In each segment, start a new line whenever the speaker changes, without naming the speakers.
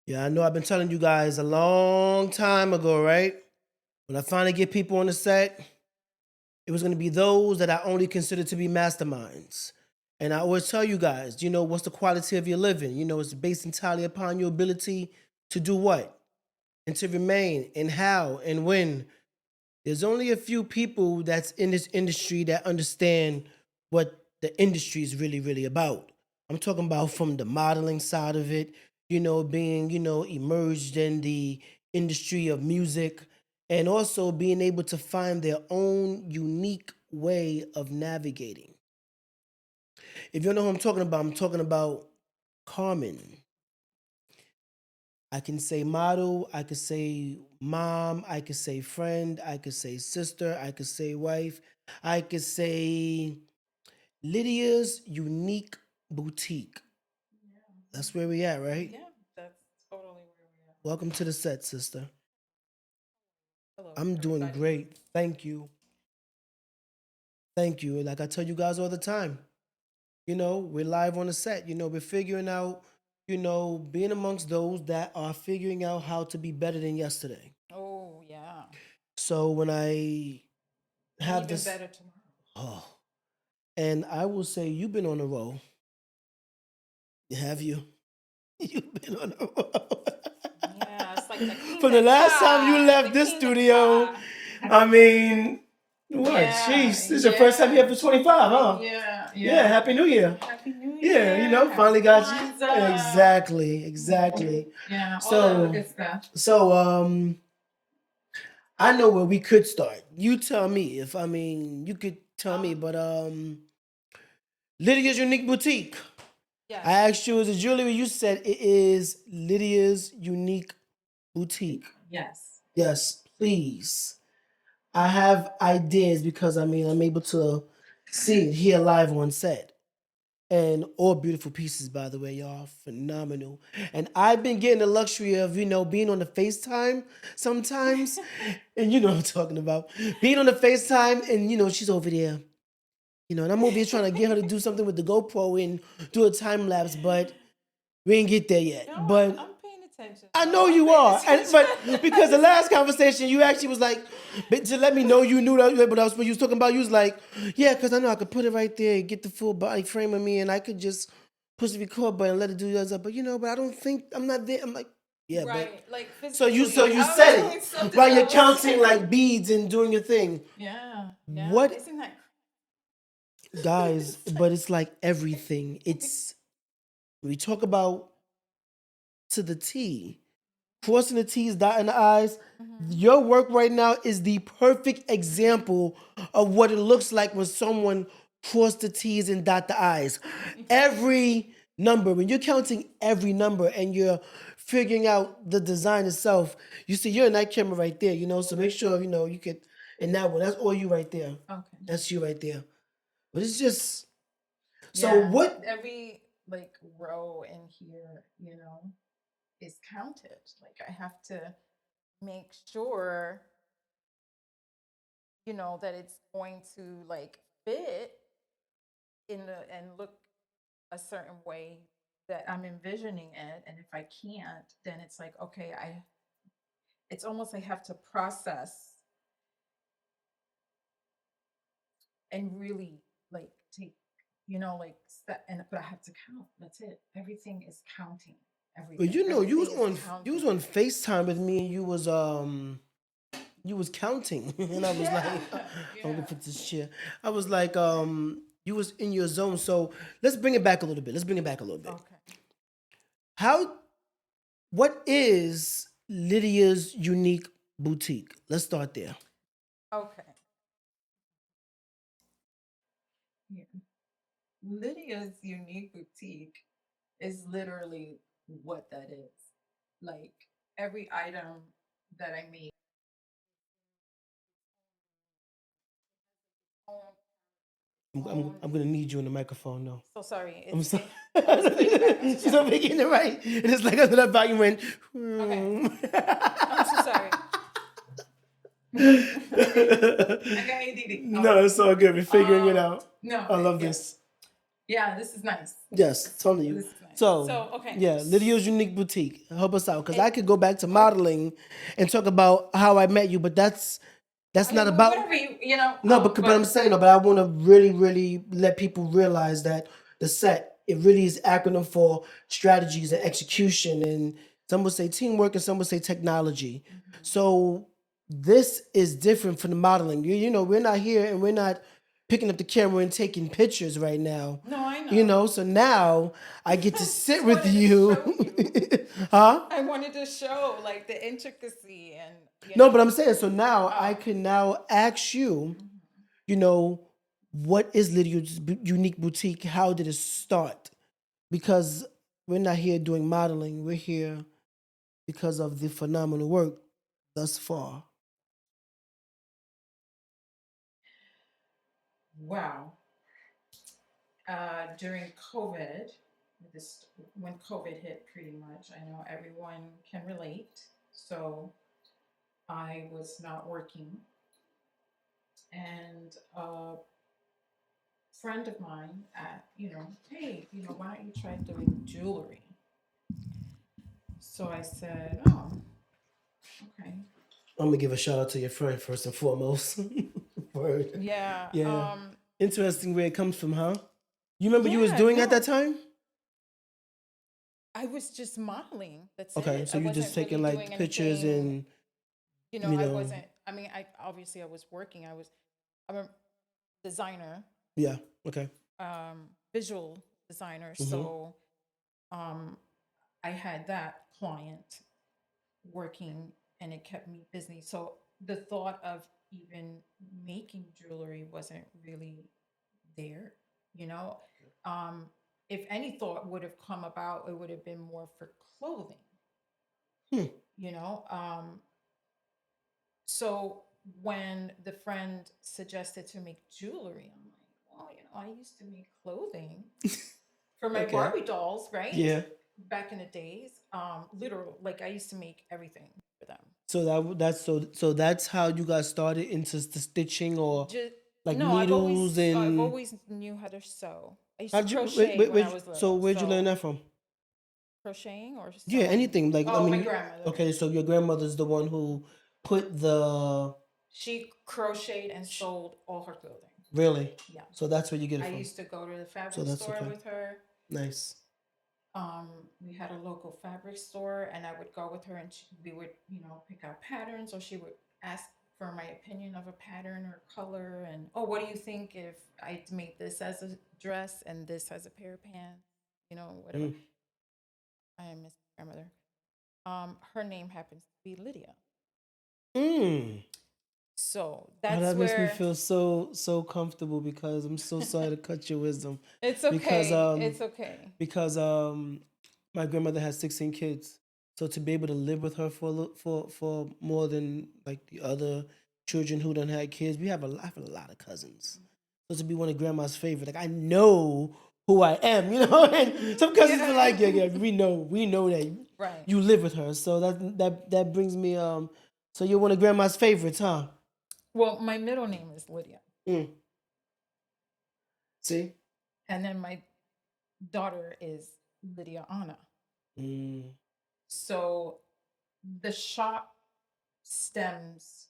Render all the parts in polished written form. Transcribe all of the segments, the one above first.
Yeah, I know I've been telling you guys a long time ago, right? When I finally get people on the set, it was going to be those that I only consider to be masterminds. And I always tell you guys, what's the quality of your living? It's based entirely upon your ability to do what? And to remain and how and when. There's only a few people that's in this industry that understand what the industry is really, really about. I'm talking about from the modeling side of it, being, emerged in the industry of music and also being able to find their own unique way of navigating. If you know who I'm talking about Carmen. I can say model, I could say mom, I could say friend, I could say sister, I could say wife, I could say Lydia's unique boutique. That's where we at, right?
Yeah, that's totally where we are.
Welcome to the set, sister.
Hello,
I'm doing
everybody.
great. Thank you. Thank you. Like I tell you guys all the time, we're live on the set. We're figuring out, being amongst those that are figuring out how to be better than yesterday.
Oh, yeah.
So when I
And
have
even
this,
better tomorrow.
oh, and I will say you've been on a roll. Have you? You've been on a roll.
Yeah, it's like the
From the
kingdom
last time you
come. The
left this
kingdom
studio,
come.
I mean, what?
Yeah,
Jeez, this is your first time here
yeah,
for 25, huh?
yeah,
Yeah,
yeah.
Happy New Year.
Happy New
Yeah,
Year.
finally
Happy
got you.
Kwanzaa.
Exactly, exactly.
Yeah, all that
So,
good stuff.
so I know where we could start. You tell me if you could tell me, but Lydia's Unique Boutique. I
Yes,
asked you, is it jewelry? You said it is Lydia's Unique Boutique.
yes.
Yes, please. I have ideas because I'm able to see it here live on set. And all beautiful pieces, by the way, y'all. Phenomenal. And I've been getting the luxury of, being on the FaceTime sometimes. And you know what I'm talking about. Being on the FaceTime and, she's over there. And I'm over here trying to get her to do something with the GoPro and do a time lapse, but we ain't get there yet.
No,
But
I'm paying attention
I
though.
know
I'm
you
paying
are, but because the
attention.
last conversation you actually was like, but to let me know you knew that, but that's what you was talking about. You was like, yeah, because I know I could put it right there and get the full body frame of me, and I could just push the record button and let it do that. But but I don't think I'm not there. I'm like, yeah, but
Right, like
so
physically,
you
I was
said
doing
it
something
while you're
else.
counting like beads and doing your thing.
Yeah, yeah.
What
Isn't that
guys?
it's
But it's like everything. It's we talk about to the T. Crossing the T's, dotting the I's.
Mhm.
Your work right now is the perfect example of what it looks like when someone cross the T's and dot the I's. Every number, when you're counting every number and you're figuring out the design itself, you see you're in that camera right there, so make sure, you could, in that one, that's all you right there.
Okay.
That's you right there. But it's just, so
Yeah,
what,
every like row in here, is counted. Like I have to make sure, that it's going to like fit in the and look a certain way that I'm envisioning it. And if I can't, then it's like, okay, it's almost I have to process and really like take, like step and but I have to count. That's it. Everything is counting.
but
Everything. Everything is
you
counting.
was on FaceTime with me and you was counting and I was like
Yeah.
I'm gonna
Yeah.
put this chair. I was like you was in your zone. So let's bring it back a little bit.
Okay.
How what is Lydia's unique boutique? Let's start there.
Okay. Yeah. Lydia's unique boutique is literally what that is. Like every item that I make.
I'm gonna need you in the microphone though.
So sorry.
I'm
It's
sorry.
oh, it's playing in the background. So
She's not
sorry.
making it right. And it's like after that volume went.
Okay.
Hmm.
I'm so sorry. I got ADD.
No, it's all good. We're figuring it out.
No,
I love
yeah,
this.
yeah. This is nice.
Yes, totally.
This is nice.
So
So okay,
yeah, Lydia's Unique Boutique. Help us out, because I
it.
could go back to modeling and talk about how I met you, but that's
I
not
mean,
about.
whatever you know.
No, but I'm saying, no, but I want to really let people realize that the set, it really is acronym for strategies and execution, and some would say teamwork, and some would say technology.
Mhm.
So this is different from the modeling. You know, we're not here and we're not picking up the camera and taking pictures right now.
No, I
You
know.
know, so now I get to
I
sit
just
with
wanted to
you,
show you.
huh?
I wanted to show like the intricacy and
No, but I'm saying, so now I
oh.
can now ask you,
Mhm.
you know, what is Lydia's Unique Boutique? How did it start? Because we're not here doing modeling. We're here because of the phenomenal work thus far.
Wow. During COVID, this when COVID hit, pretty much, I know everyone can relate. So I was not working, and a friend of mine, hey, why don't you try doing jewelry? So I said, oh, okay,
I'm gonna give a shout out to your friend first and foremost. Word.
yeah,
Yeah. Interesting where it comes from, huh? You remember you was
yeah,
doing at that
no,
time?
I was just modeling. That's
Okay,
it.
so
I
you just
wasn't really
taking
doing
like pictures
anything.
and
I
you know,
wasn't. I mean, I obviously I was working. I'm a designer,
yeah. Okay.
visual designer.
Mm-hmm.
So um, I had that client working, and it kept me busy. So the thought of even making jewelry wasn't really there. You know, um, if any thought would have come about, it would have been more for clothing.
Hmm.
You know, so when the friend suggested to make jewelry, I'm like, well, I used to make clothing for my
Okay.
Barbie dolls, right?
Yeah.
Back in the days, literal, like I used to make everything for them.
So that's that's how you got started into the stitching, or
Just
like
no,
needles
I've
and
always knew how to sew. I used to
how'd you
crochet when I was
so
little.
where'd you learn
So
that from?
crocheting or
Yeah,
sewing.
anything. Like I
Oh, my
mean,
grandmother.
okay, so your grandmother's the one who put the
She crocheted and sewed all her clothing.
really.
Yeah.
So that's where you get it
I
from.
used to go to the
So
fabric
that's
store
okay.
with her.
Nice.
We had a local fabric store, and I would go with her, and we would, pick out patterns, or she would ask for my opinion of a pattern or color. And oh, what do you think if I made this as a dress and this as a pair of pants? Whatever.
Mm.
I miss my grandmother. Her name happens to be Lydia.
Mm.
So
Oh,
that's
that makes me
where
feel so comfortable, because I'm so sorry to cut your wisdom.
it's
Because
okay. It's okay.
because my grandmother has 16 kids. So to be able to live with her for for more than like the other children who don't have kids, I have a lot of cousins. So to be one of grandma's favorite, like I know who I am, you know. And some cousins are
Yeah.
like, yeah, we know that
Right.
you live with her. So that brings me so you're one of grandma's favorites, huh?
Well, my middle name is Lydia.
Mm. See?
And then my daughter is Lydia Anna.
Mm.
So the shop stems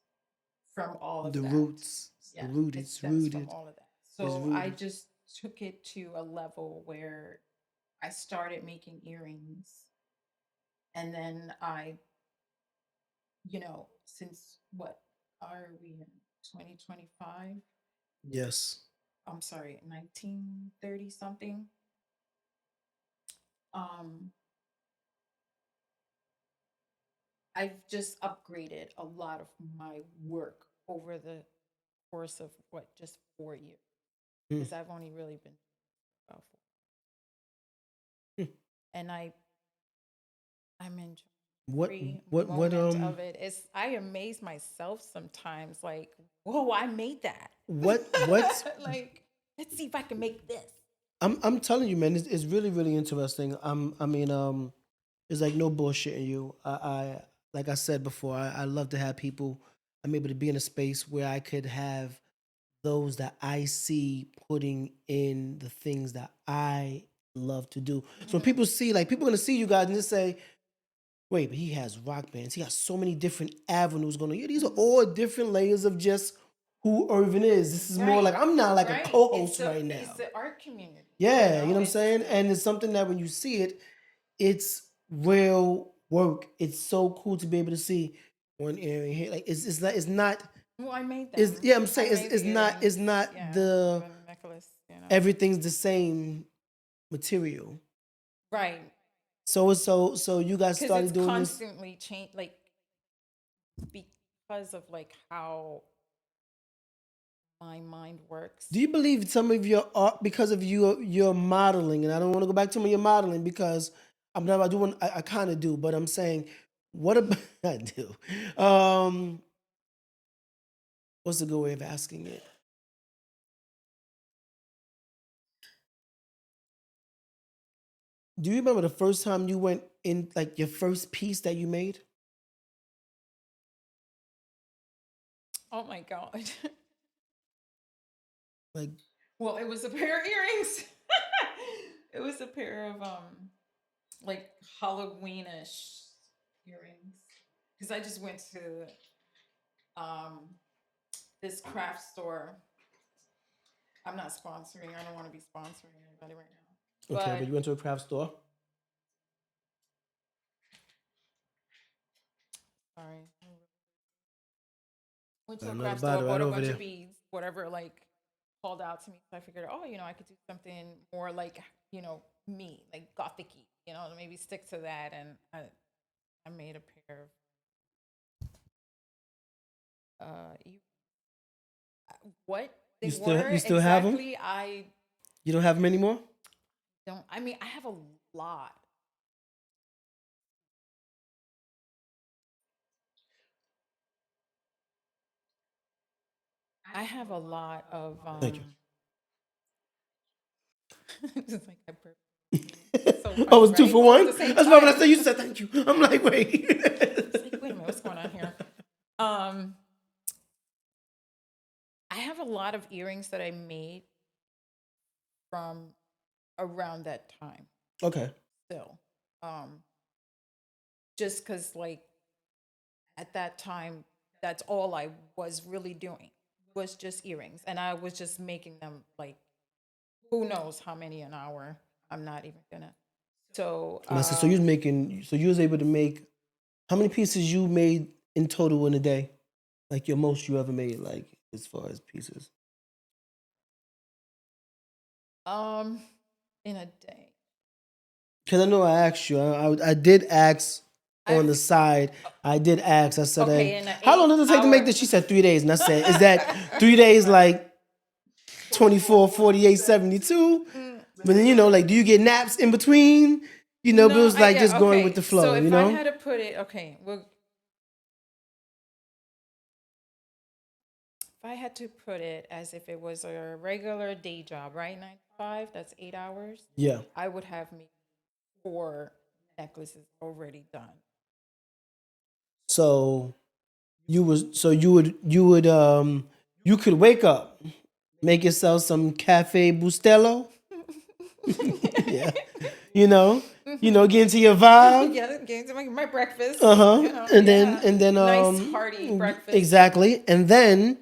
from all of
The
that.
roots.
Yeah, it
It's
stems from
rooted.
all of that.
It's
So I
rooted.
just took it to a level where I started making earrings. And then since what are we in 2025?
Yes.
I'm sorry, 1930 something. Um, I've just upgraded a lot of my work over the course of just 4 years,
Mm.
because I've only really been about four.
Mm.
And I'm enjoying
What
every
what
moment of it. I amaze myself sometimes, like, whoa, I made that.
what's
Like, let's see if I can make this.
I'm telling you, man, it's really interesting. I mean, it's like no bullshitting you. I like I said before, I love to have people. I'm able to be in a space where I could have those that I see putting in the things that I love to do. So when people see, like, people are gonna see you guys and just say, wait, but he has rock bands. He got so many different avenues going on. Yeah, these are all different layers of just who Irvin is. This is more like, I'm not like a co-host right now.
It's the art community.
Yeah, you know what I'm saying? And it's something that when you see it, it's real work. It's so cool to be able to see one earring here. Like it's not.
Well, I made them.
It's yeah. I'm saying
I made the
it's not
earrings,
the
necklace. You know.
everything's the same material.
Right.
So you guys
Because
started
it's
doing this.
constantly change, like because of like how my mind works.
Do you believe some of your art because of your modeling? And I don't want to go back to your modeling because I'm not. I do want. I kind of do, but I'm saying, what about I do? What's a good way of asking it? Do you remember the first time you went in, like your first piece that you made?
Oh my god.
Like,
well, it was a pair of earrings. It was a pair of like Halloweenish earrings. Because I just went to this craft store. I'm not sponsoring. I don't want to be sponsoring anybody right now.
okay, but you went to a craft store.
Sorry. Went to a
Another
craft store,
bottle right
bought a
over
bunch
there.
of beads, whatever, like called out to me. So I figured, oh, I could do something more like, me, like gothic-y, maybe stick to that. And I made a pair of what they were
You still have them?
exactly, I
You don't have them anymore?
don't. I mean, I have a lot. I have a lot of
Thank you.
just like so
Oh, it
funny,
was two
right?
for
Well, at
one?
the same
That's why when I
time,
said you said thank you. I'm like, wait.
it's like, wait a minute, what's going on here? I have a lot of earrings that I made from around that time.
Okay.
Still, just because like at that time, that's all I was really doing was just earrings, and I was just making them like who knows how many an hour. I'm not even gonna. So
And I said, so you was able to make, how many pieces you made in total in a day? Like your most you ever made, like as far as pieces?
in a day.
Because I know I asked you. I did ask on the
I've
side. I did ask. I said,
okay in an
how long does it take to make this? She said 3 days. And I said, is that 3 days like 24, 48, 72? But then, like, do you get naps in between? But it
No,
was like
yeah,
just going with
okay.
the
So
flow,
if I had to put it, okay, well, if I had to put it as if it was a regular day job, right? 9 to 5, that's 8 hours.
Yeah.
I would have maybe 4 necklaces already done.
So you could wake up, make yourself some cafe bustelo. Yeah. Get into your vibe.
Yeah, get into my breakfast.
Uh-huh. And
yeah.
then
Nice hearty breakfast.
exactly. And then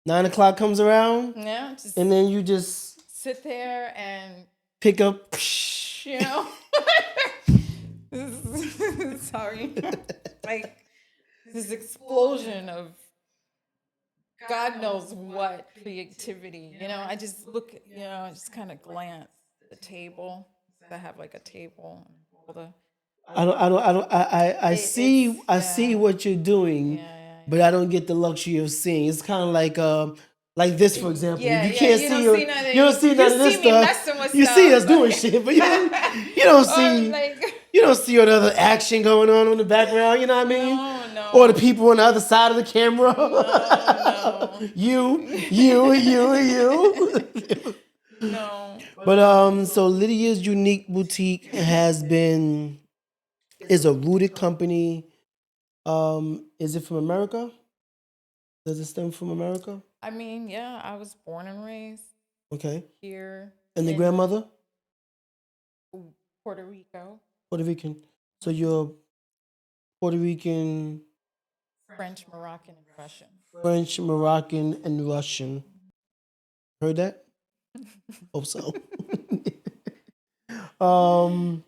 9 o'clock comes around.
Yeah, just
and then you just
sit there and
pick up.
you know. Sorry. Like this explosion of God knows what creativity. I just look, I just kind of glance at the table. I have like a table and all the
I see what you're doing, but I don't get the luxury of seeing. It's kind of like this, for example. You can't see
you
don't see none of this
see me
stuff.
messing with
You
stuff,
see us doing shit, but you don't see you don't see all the other action going on in the background. You know what I mean?
No.
Or the people on the other side of the camera.
No.
you.
No.
But so Lydia's Unique Boutique is a rooted company. Is it from America? Does it stem from America?
I mean, yeah, I was born and raised
Okay.
here.
And the grandmother?
Puerto Rico,
Puerto Rican. So you're Puerto Rican,
French, Moroccan, and Russian.
French, Moroccan, and Russian. Heard that? Hope so. um,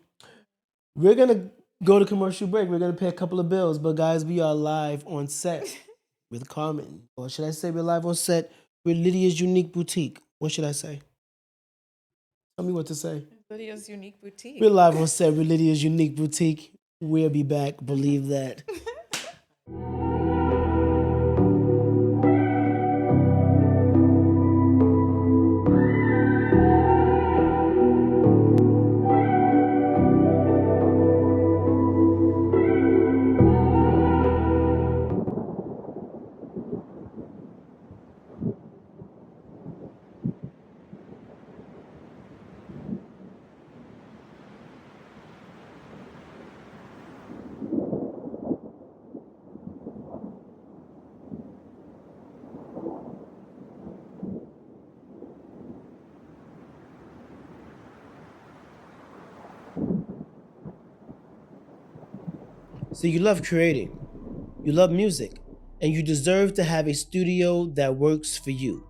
we're gonna go to commercial break. We're gonna pay a couple of bills, but guys, we are live on set with Carmen, or should I say we're live on set with Lydia's Unique Boutique? What should I say? Tell me what to say.
Lydia's Unique Boutique.
We're live on set with Lydia's Unique Boutique. We'll be back. Believe that. So you love creating, you love music, and you deserve to have a studio that works for you,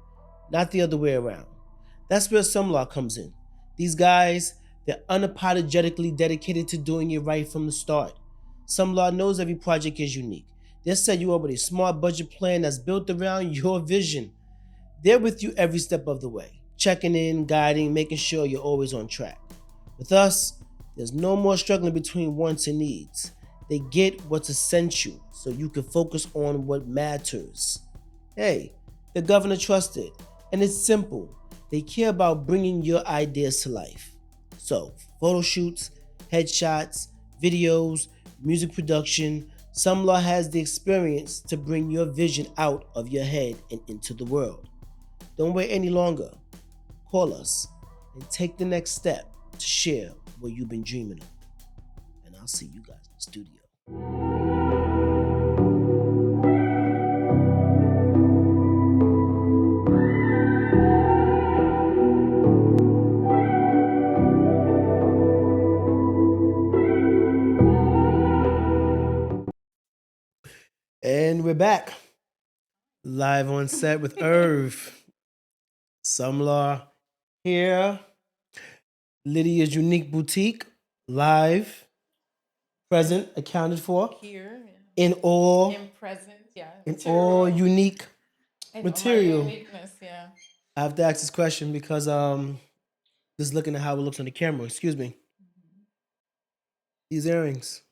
not the other way around. That's where Some Law comes in. These guys, they're unapologetically dedicated to doing it right from the start. Some Law knows every project is unique. They'll set you up with a smart budget plan that's built around your vision. They're with you every step of the way, checking in, guiding, making sure you're always on track. With us, there's no more struggling between wants and needs. They get what's essential so you can focus on what matters. Hey, the governor trusted, and it's simple. They care about bringing your ideas to life. So, photo shoots, headshots, videos, music production, Some Law has the experience to bring your vision out of your head and into the world. Don't wait any longer. Call us and take the next step to share what you've been dreaming of. And I'll see you guys in the studio. And we're back. Live on set with Irv. Some Law here. Lydia's Unique Boutique. Live. Present. Accounted for.
Here,
In all.
in present, yeah.
In all unique
I know,
material.
my uniqueness, yeah.
I have to ask this question because just looking at how it looks on the camera. Excuse me. These earrings.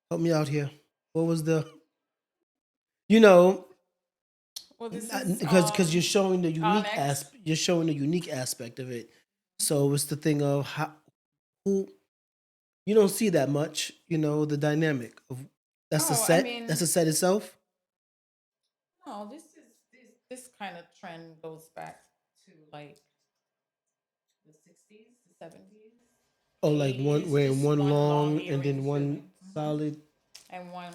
Help me out here. What was the? You know,
Well, this is
because you're showing the unique
Onyx.
you're showing the unique aspect of it. So it's the thing of how who you don't see that much. You know the dynamic of that's the
Oh, I
set.
mean,
That's the set itself.
no, this kind of trend goes back to like the 60s, the 70s,
Oh, like one
80s,
wearing
just
one
one long
long and then
earring
one
too.
solid.
And one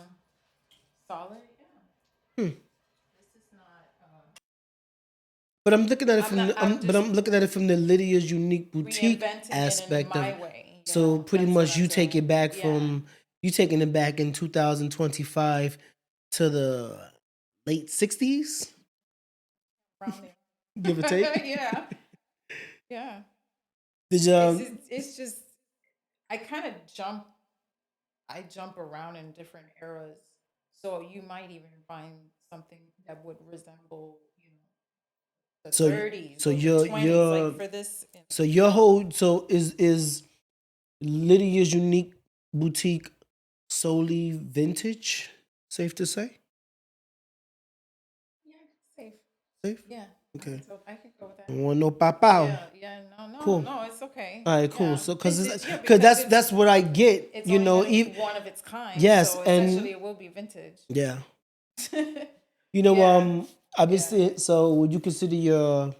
solid, yeah.
Hmm.
This is not
But I'm looking at it
I'm
from
not
the,
I'm
but
just
I'm looking at it from the Lydia's Unique Boutique
reinventing it in
aspect of
my
it.
way.
So pretty
That's what
much
I'm
you take it
doing.
back
Yeah.
from you taking it back in 2025 to the late 60s,
Around there.
give or take.
Yeah. Yeah.
Did you,
It's just I kind of jump around in different eras. So you might even find something that would resemble, the
so
30s
so
or the
your
20s.
your
Like for this,
so your whole so is Lydia's Unique Boutique solely vintage? Safe to say?
yeah, safe.
Safe?
Yeah.
Okay.
I could go with that.
Don't want no papao.
Yeah, no,
Cool.
no, it's okay.
All right, cool.
Yeah.
So because
Vintage, yeah,
because
because
that's what I get.
it's
You
only
know,
been one of its kind.
yes,
So
and
essentially it will be vintage.
yeah. You know,
Yeah.
I've been
Yeah.
saying. So would you consider your?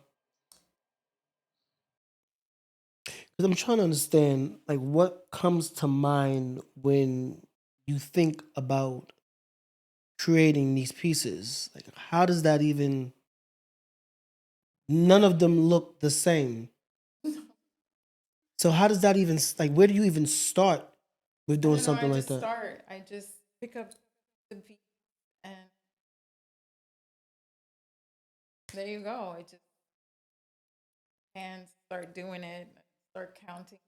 Because I'm trying to understand, like, what comes to mind when you think about creating these pieces. Like, how does that even? None of them look the same. So how does that even like? Where do you even start with
I
doing
don't know. I
something like
just
that?
start. I just pick up the beat, and there you go. I just can start doing it. Start counting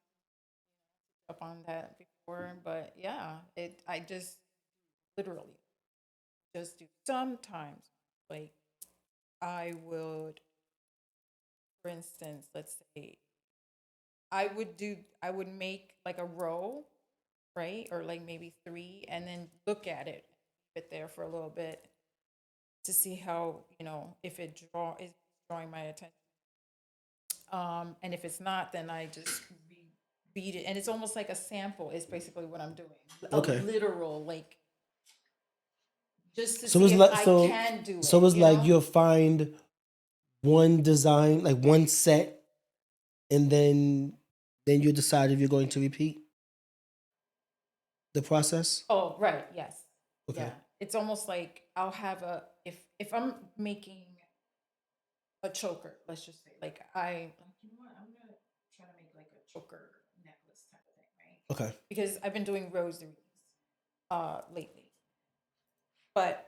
up on that before, but yeah, it. I just literally just do sometimes. Like I would, for instance, let's say I would make like a row, right? Or like maybe three, and then look at it, keep it there for a little bit to see how, if it is drawing my attention. And if it's not, then I just beat it. And it's almost like a sample is basically what I'm doing. A
Okay.
literal, like, just to
So
see
it's
if
like
I
so
can do
so
it,
it's like you'll find one design, like one set, and then you decide if you're going to repeat the process.
Oh, right, yes.
Okay.
Yeah. It's almost like I'll have if I'm making a choker, let's just say, like you know what, I'm gonna try to make like a choker necklace type of thing, right?
Okay.
Because I've been doing rosaries lately. But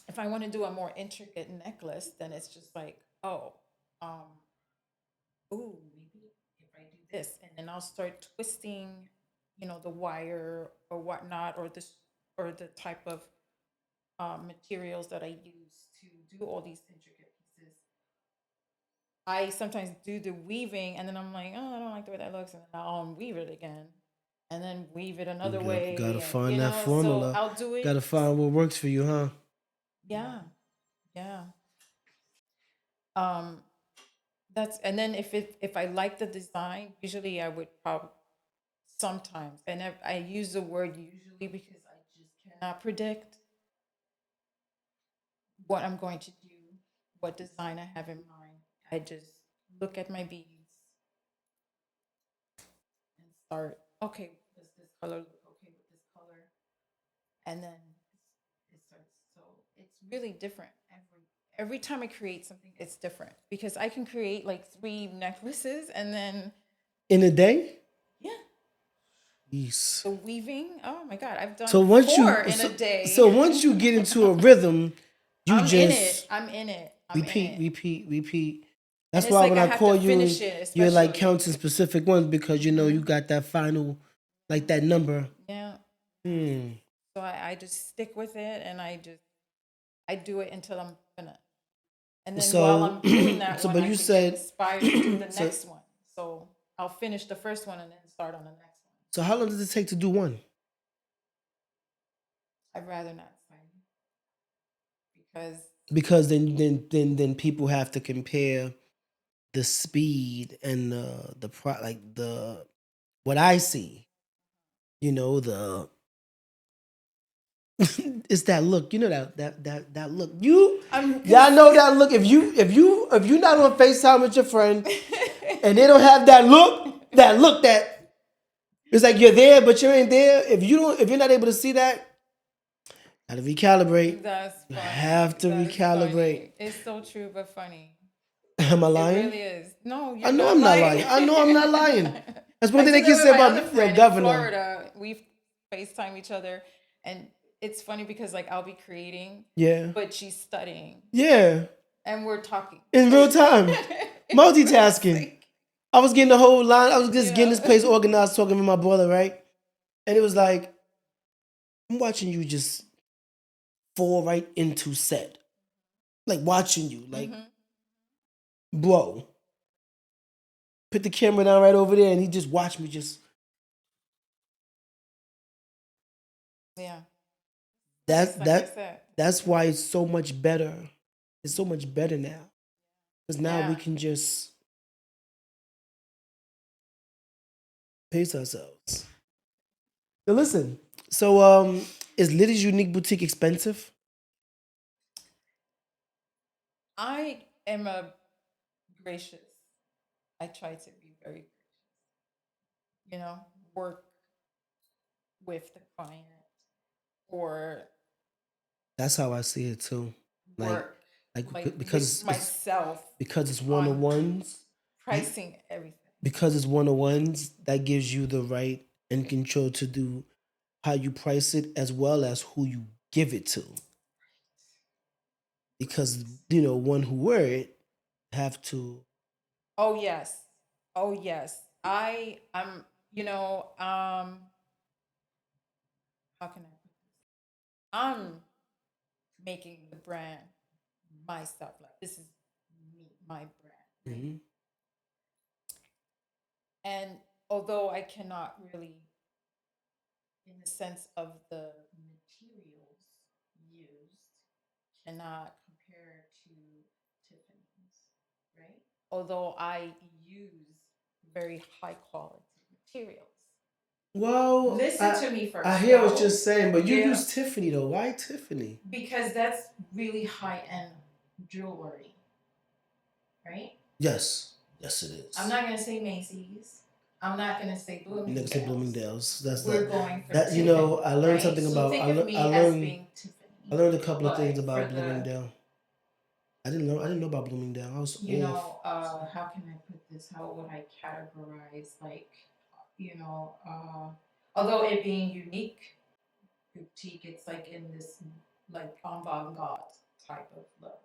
if I want to do a more intricate necklace, then it's just like, oh, um, ooh, maybe if I do this, and then I'll start twisting, the wire or whatnot, or the type of materials that I use to do all these intricate pieces. I sometimes do the weaving, and then I'm like, oh, I don't like the way that looks, and then I'll unweave it again, and then weave it
You
another
gotta
way, and
find that
so
formula.
I'll do it.
Gotta find what works for you, huh?
Yeah, yeah. Um, that's and then if I like the design, usually I would probably sometimes, and I use the word usually because I just cannot predict what I'm going to do, what design I have in mind. I just look at my beads and start. Okay, does this color look okay with this color? And then it starts. So it's really different every time I create something. It's different because I can create like three necklaces, and then
In a day?
yeah,
Yes.
the weaving. Oh my god, I've
So
done
once
four
you
in a
so,
day.
so once you get into a rhythm, you
I'm in it.
just
I'm in it. I'm in
repeat,
it.
repeat, repeat.
And
That's
it's
why
like
when
I
I
have to
call you and
finish it,
you're like
especially.
counting specific ones because you know you got that final, like that number.
Yeah.
Hmm.
So I just stick with it, and I do it until I'm finished. And then while
So
I'm doing that
so
one,
but
I
you
could get
said
inspired to do the
so
next one. So I'll finish the first one and then start on the next one.
so how long does it take to do one?
I'd rather not say because
Because then people have to compare the speed and the like the what I see, the it's that look, that look.
I'm
Y'all
because
know that look. If you not on FaceTime with your friend and they don't have that it's like you're there but you ain't there. If you're not able to see that, gotta recalibrate.
that's
You
funny.
have to
That is
recalibrate.
funny. It's so true, but funny.
Am I
It
lying?
really is. No,
I
you're
know
not
I'm not
lying.
lying. I know I'm not lying. That's one
I
thing
do
they
that
can
with
say
my
about
other
me, the
friend in
governor.
Florida. We FaceTime each other, and it's funny because like I'll be creating,
Yeah.
but she's studying,
Yeah.
and we're talking.
In real time.
It's
Multitasking.
like,
I was getting the whole line. I was just getting
yeah.
this place organized, talking with my brother, right? And it was like, I'm watching you just fall right into set. Like watching you. Like,
Hmm.
bro. Put the camera down right over there and he just watched me just
Yeah. Nice,
that
like I
that
said.
that's why it's so much better. It's so much better now. Because now we
Yeah.
can just pace ourselves. So listen. So is Lydia's Unique Boutique expensive?
I am a gracious. I try to be very, you know, work with the client or
That's how I see it too. Like
work like with
because it's
myself
because it's one
on
on ones.
pricing everything.
because it's one on ones that gives you the right and control to do how you price it as well as who you give it to. Because one who wear it have to.
Oh yes. Oh yes. I'm how can I put this? I'm making the brand my stuff. Like this is me, my brand, right?
Mhm.
And although I cannot really, in the sense of the materials used, cannot compare to Tiffany's, right? Although I use very high quality materials.
Well,
Listen
I
to me
I
first.
hear what you're
No,
saying, but you
yeah,
use Tiffany though. Why Tiffany?
because that's really high end jewelry, right?
Yes, yes, it
I'm
is.
not gonna say Macy's. I'm not gonna say
You never say
Bloomingdale's.
Bloomingdale's. That's
We're
the
going for
that
Tiffany,
I learned
right?
something
So
about.
think of
I
me as
learned
being
I
Tiffany,
learned a couple of things
but for
about
the,
Bloomingdale. I didn't know about Bloomingdale. I was off.
how can I put this? How would I categorize, like, you know, although it being unique boutique, it's like in this like avant-garde type of level,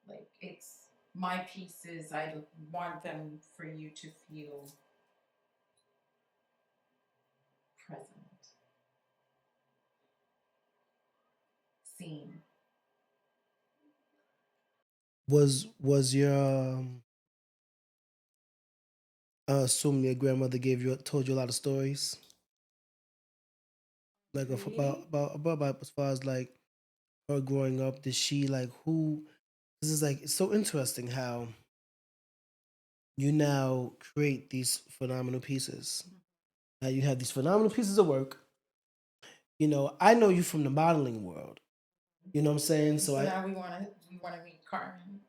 like it's my pieces. I want them for you to feel present, seen.
Was your assuming your grandmother told you a lot of stories like
Really?
about as far as like her growing up? Did she like who? This is like it's so interesting how you now create these phenomenal pieces. Now you have these phenomenal pieces of work. I know you from the modeling world. You know what I'm saying? So
So now we want to meet Carmen.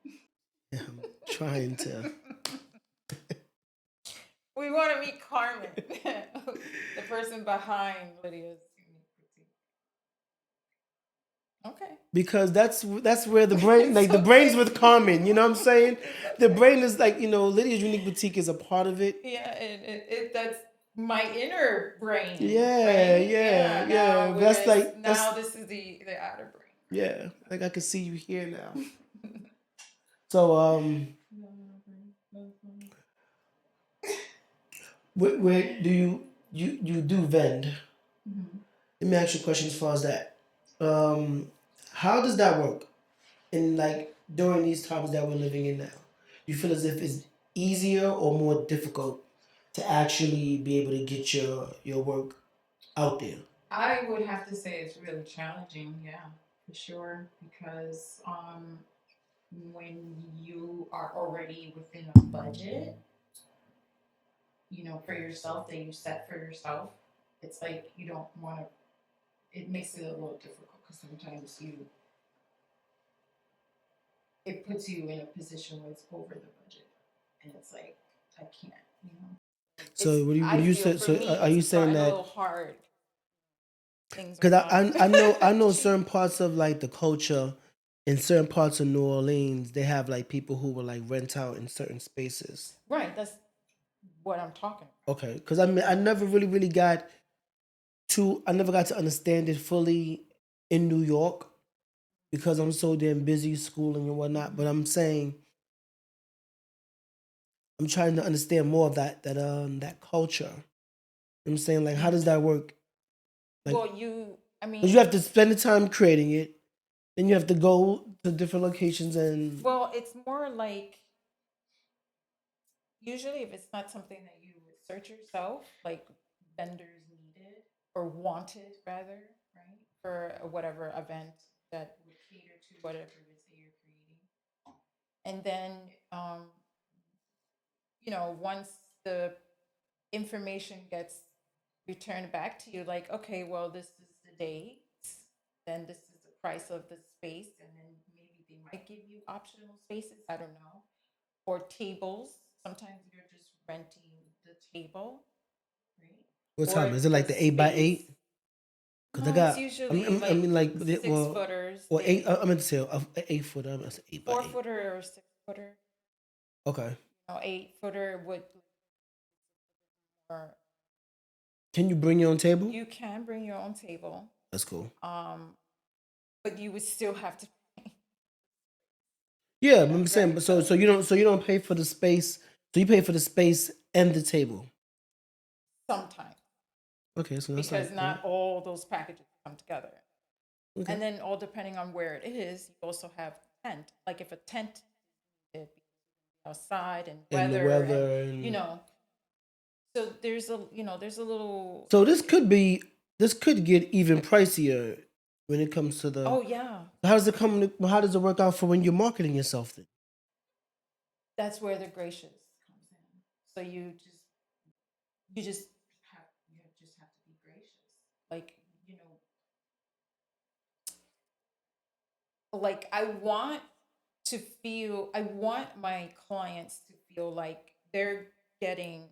I'm trying to.
We want to meet Carmen, the person behind Lydia's unique boutique. Okay.
Because that's where the brain
It's
like the brain's
okay.
with Carmen, you know what I'm saying?
It's
The
okay.
brain is like, Lydia's Unique Boutique is a part of it.
Yeah, that's my inner brain,
Yeah,
right?
yeah,
Yeah.
yeah.
Now,
That's
whereas
like
now this is the outer
yeah, like I can see you here now.
brain.
So
The outer brain.
where do you do vend?
Mhm.
Let me ask you a question as far as that. Um how does that work in like during these times that we're living in now? You feel as if it's easier or more difficult to actually be able to get your work out there?
I would have to say it's really challenging, yeah, for sure, because when you are already within a budget, for yourself that you set for yourself, it's like you don't want to. It makes it a little difficult because sometimes it puts you in a position where it's over the budget, and it's like I can't, you know. It's
So what
I
do you
feel
say?
for
So
me,
are
it's
you saying
gotten a
that
little hard. Things are
because
not
I know certain
cheap.
parts of like the culture in certain parts of New Orleans they have like people who will like rent out in certain spaces.
Right, that's what I'm talking
Okay, because I never really got I never got to understand it fully in New York because I'm so damn busy schooling and
about.
whatnot. But I'm saying I'm trying to understand more of that culture. You know what I'm saying, like, how does
Mhm.
that work? Like,
Well, I
because you have
mean,
to spend the time creating it, then you have to go to different locations and
well, it's more like usually if it's not something that you would search yourself, like vendors needed or wanted rather, right? For whatever event that would cater to whatever it is that you're creating. And then, once the information gets returned back to you, like, okay, well, this is the date, then this is the price of the space, and then maybe they might give you optional spaces. I don't know. Or tables. Sometimes you're just renting the table, right?
what time
Or
is it?
the
Like the 8 by 8?
space.
Because I
No, it's
got
usually
I
like
mean like
six
well
footers.
or eight.
They
I meant to say a 8 footer. I said 8 by
four
8.
footer or 6 footer.
Okay.
8 footer would or
Can you bring your own table?
you can bring your own table,
That's cool.
but you would still have to pay.
Yeah,
Yeah,
I'm saying,
right.
but so you don't pay for the space. So you pay for the space and the table.
Sometimes,
Okay, so that's
because
like
not all those packages come together.
okay.
And then all depending on where it is, you also have tent. Like if a tent is outside and
And the
weather and
weather
you
and
know, so there's a little.
so this could get even pricier when it comes to the.
Oh yeah,
How does it come? How does it work out for when you're marketing yourself then?
that's where the gracious comes in. So you just have to be gracious. Like, like I want my clients to feel like they're getting,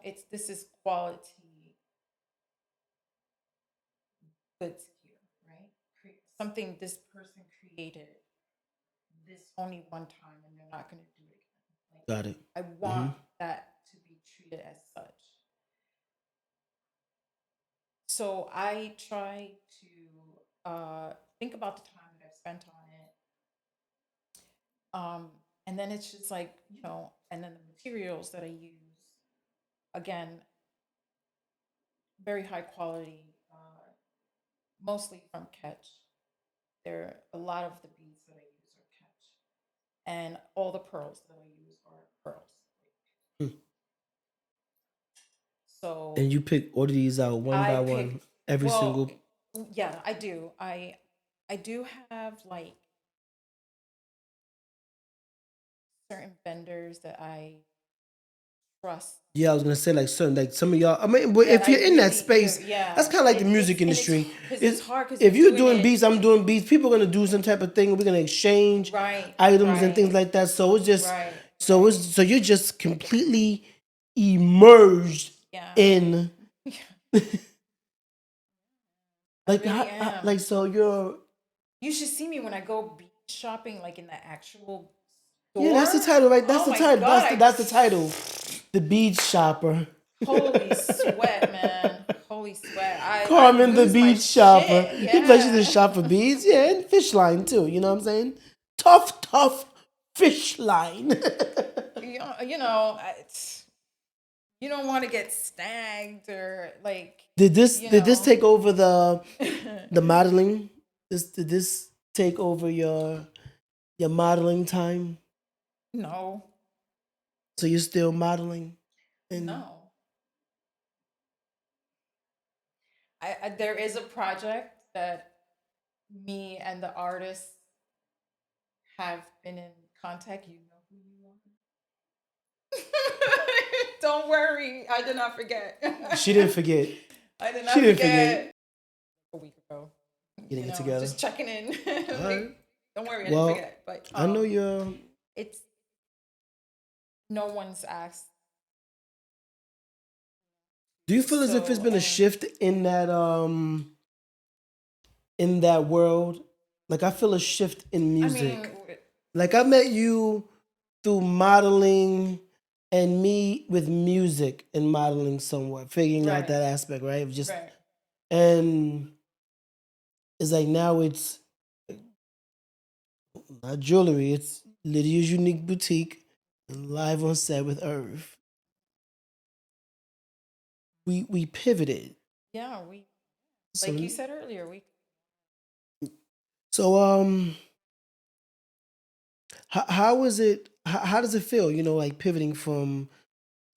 it's this is quality goods here, right? Something this person created this only one time and they're not going to do it again. Like,
Got it.
I
Hmm.
want that to be treated as such. So I try to think about the time that I've spent on it. And then it's just like, and then the materials that I use, again, very high quality, mostly from Catch. There a lot of the beads that I use are Catch, and all the pearls that I use are pearls. So
And you pick order these out one
I
by
pick,
one, every
well,
single.
yeah, I do. I do have like certain vendors that I trust,
Yeah, I was gonna say like certain like some of y'all. I mean, but
that
if
I
you're in that
really,
space, that's
yeah.
kind of like the music
And it's
industry.
because it's
It,
hard because
if
you're
you're
doing
doing
it
beats, I'm doing beats. People are gonna do some type of thing. We're gonna exchange
right,
items and things
right,
like that. So it's just
right,
so
right.
it's so you're just completely immersed
Yeah,
in
I
like
really am.
like so you're
You should see me when I go beach shopping, like in the actual
yeah. That's the
store.
title, right? That's
Oh
the
my
title.
god,
That's the title. The beach shopper.
holy sweat, man. Holy sweat. I
Carmen the
lose my
beach shopper.
shit.
You bet you
Yeah.
just shop for beads. Yeah, and fish line too. You know what I'm saying? Tough fish line.
You don't want to get snagged or like,
Did this take over the modeling? Did this take over your modeling time?
No,
So you're still modeling? And
no. There is a project that me and the artist have been in contact. You know who you are. Don't worry, I did not forget.
she didn't forget.
I did
She
not
didn't forget
forget. A week ago,
getting it together.
just checking in.
All right.
Don't worry, I didn't
Well,
forget. But
I know you're.
it's no one's asked.
Do you feel as if it's
So
been a shift in that world? Like I feel a shift in
I mean,
music. Like I met you through modeling and me with music and modeling somewhat, figuring out
right,
that aspect, right? Of just
right.
and it's like now it's not jewelry, it's Lydia's Unique Boutique and live on set with Irv. We pivoted.
Yeah, like you
So
said earlier, we
so how is it how does it feel, like pivoting from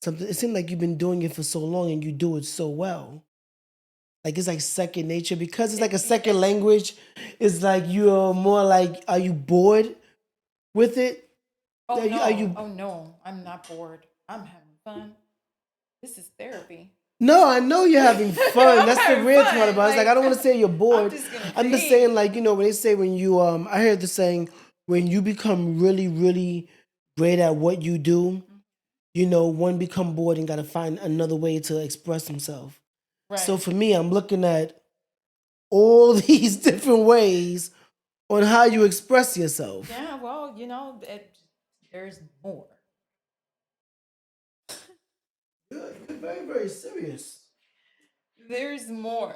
something it seemed like you've been doing it for so long and you do it so well. Like it's like second nature because it's like a second
it's
language. It's like you're more like, are you bored with it?
oh
Are
no,
you?
oh no, I'm not bored. I'm having fun. This is therapy.
No, I know you're having fun.
I'm
That's the
having
weird part
fun.
about it. It's like I don't want to say you're
I'm
bored.
just gonna
I'm just saying,
create.
like, when they say when you I heard the saying when you become really, really great at what you do, one become bored and gotta find another way to express himself. So
Right.
for me, I'm looking at all these different ways on how you express yourself.
Yeah, well, there's more.
You're very, very serious.
There's more.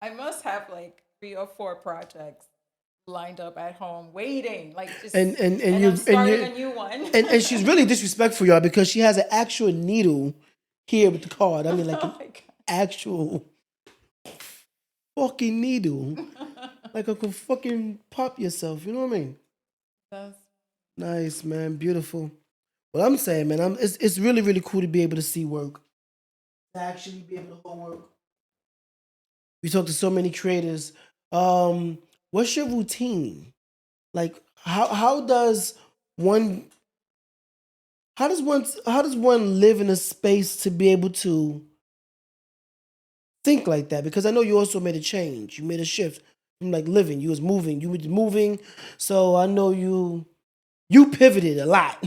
I must have like 3 or 4 projects lined up at home, waiting, like just,
And
and I'm
you and
starting
you
a new one.
and she's really disrespectful, y'all, because she has an actual needle here with the card. I mean, like an
Oh my
actual fucking needle.
god.
Like I could fucking pop yourself. You know what I mean?
That's,
Nice, man. Beautiful. Well, I'm saying, man, it's really, really cool to be able to see work. To actually be able to hold work. We talk to so many creators. What's your routine? Like how does one how does one live in a space to be able to think like that? Because I know you also made a change. You made a shift from like living. You was moving. You was moving. So I know you pivoted a lot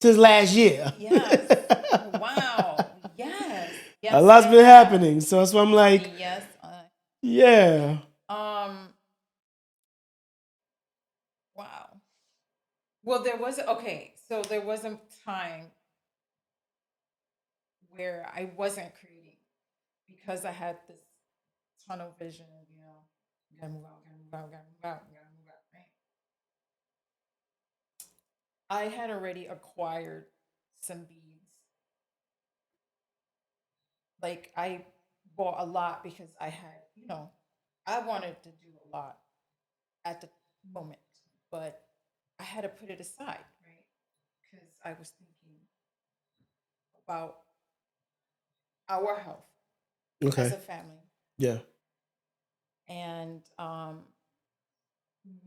since last year.
yes. Wow. Yes.
A
Yes,
lot's
I
been
have.
happening. So that's why I'm like,
Yes.
yeah.
Um. Wow. Well, there was okay. So there was a time where I wasn't creating because I had this tunnel vision. Gotta move out, gotta move out, gotta move out, gotta move out. Right. I had already acquired some beads. Like I bought a lot because I had, I wanted to do a lot at the moment, but I had to put it aside, right? Because I was thinking about our health as
Okay.
a family.
Yeah.
And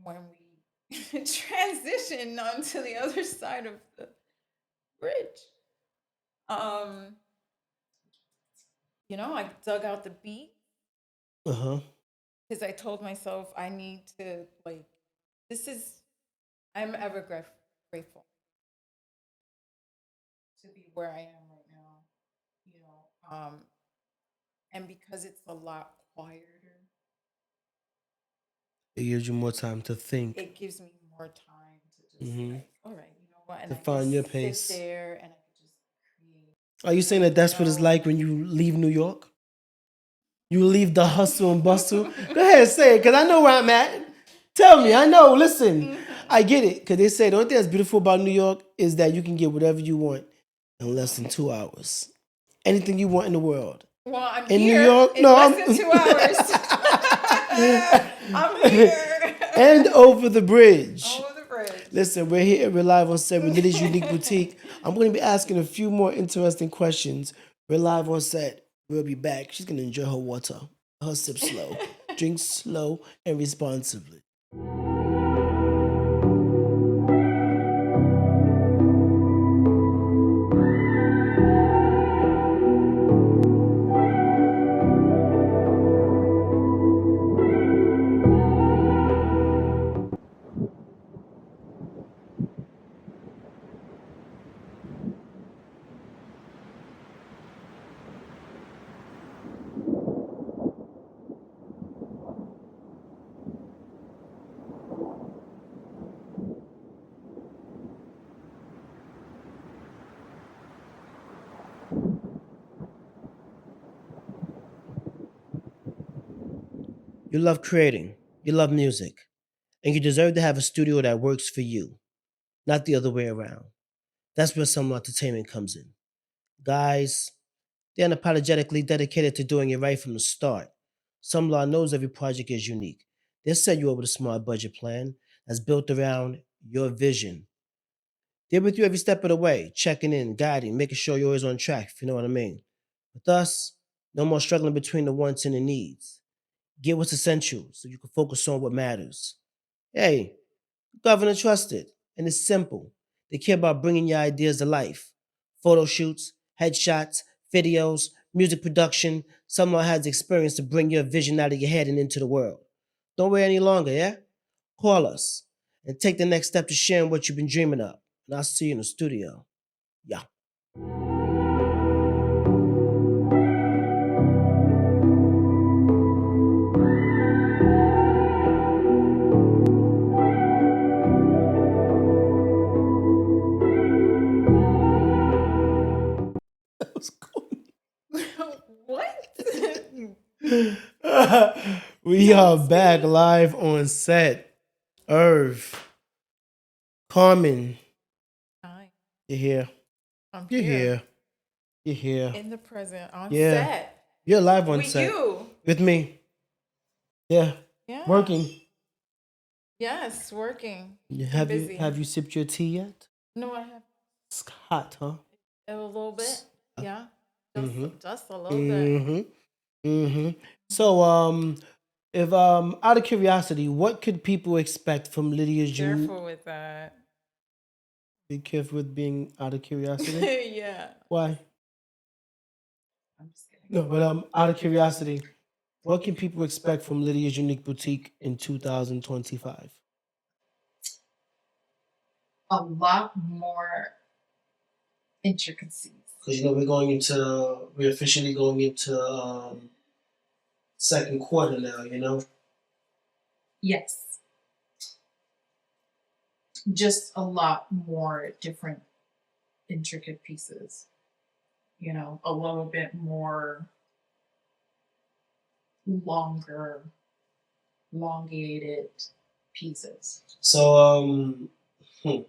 when we transitioned onto the other side of the bridge, um, I dug out the beat
Uh-huh.
because I told myself I need to, like, this is, I'm ever grateful to be where I am right now, and because it's a lot quieter,
It gives you more time to think.
it gives me more time to just
Hmm.
like, all right, you know what, and
To
I can
find your
sit
pace.
there and I can just create,
Are you saying that that's what it's like when you leave New York? You leave the hustle and bustle? Go ahead, say it, because I know where I'm at. Tell me, I
Yeah.
know. Listen,
Mhm.
I get it. Because they say the only thing that's beautiful about New York is that you can get whatever you want in less than 2 hours. Anything you want in the world.
Well, I'm
In New
here
York,
in
no,
less than 2 hours. I'm here.
and over the bridge.
Over the bridge.
Listen, we're here. We're live on set with Lydia's Unique Boutique. I'm going to be asking a few more interesting questions. We're live on set. We'll be back. She's going to enjoy her water. Her sip slow. Drink slow and responsibly. You love creating. You love music. And you deserve to have a studio that works for you, not the other way around. That's where Some Entertainment comes in. Guys, they're unapologetically dedicated to doing it right from the start. Some Law knows every project is unique. They'll set you up with a smart budget plan that's built around your vision. They're with you every step of the way, checking in, guiding, making sure you're always on track, if you know what I mean. With us, no more struggling between the wants and the needs. Get what's essential so you can focus on what matters. Hey, Governor trusted, and it's simple. They care about bringing your ideas to life. Photo shoots, headshots, videos, music production. Someone has experience to bring your vision out of your head and into the world. Don't wait any longer, yeah? Call us and take the next step to sharing what you've been dreaming of. And I'll see you in the studio. Yeah. We are back live on set. Irv, Carmen,
Hi,
you're here.
I'm
You're
here
here. You're here.
in the present on
Yeah.
set
You're live on
with
set
you.
with me. Yeah.
Yeah.
Working.
Yes, working.
You-
Keeping
Have you
busy.
have you sipped your tea yet?
No, I have
It's hot, huh?
a little bit. Yeah. Just
Mm-hmm.
just a little bit.
Mm-hmm. Mm-hmm. So if out of curiosity, what could people expect from Lydia's unique?
Careful with that.
Be careful with being out of curiosity.
Yeah.
Why?
I'm just kidding.
No, but out of curiosity, what can people expect from Lydia's Unique Boutique in 2025?
A lot more intricacies.
Because we're officially going into second quarter now.
Yes. Just a lot more different intricate pieces. A little bit more longer, elongated pieces.
So so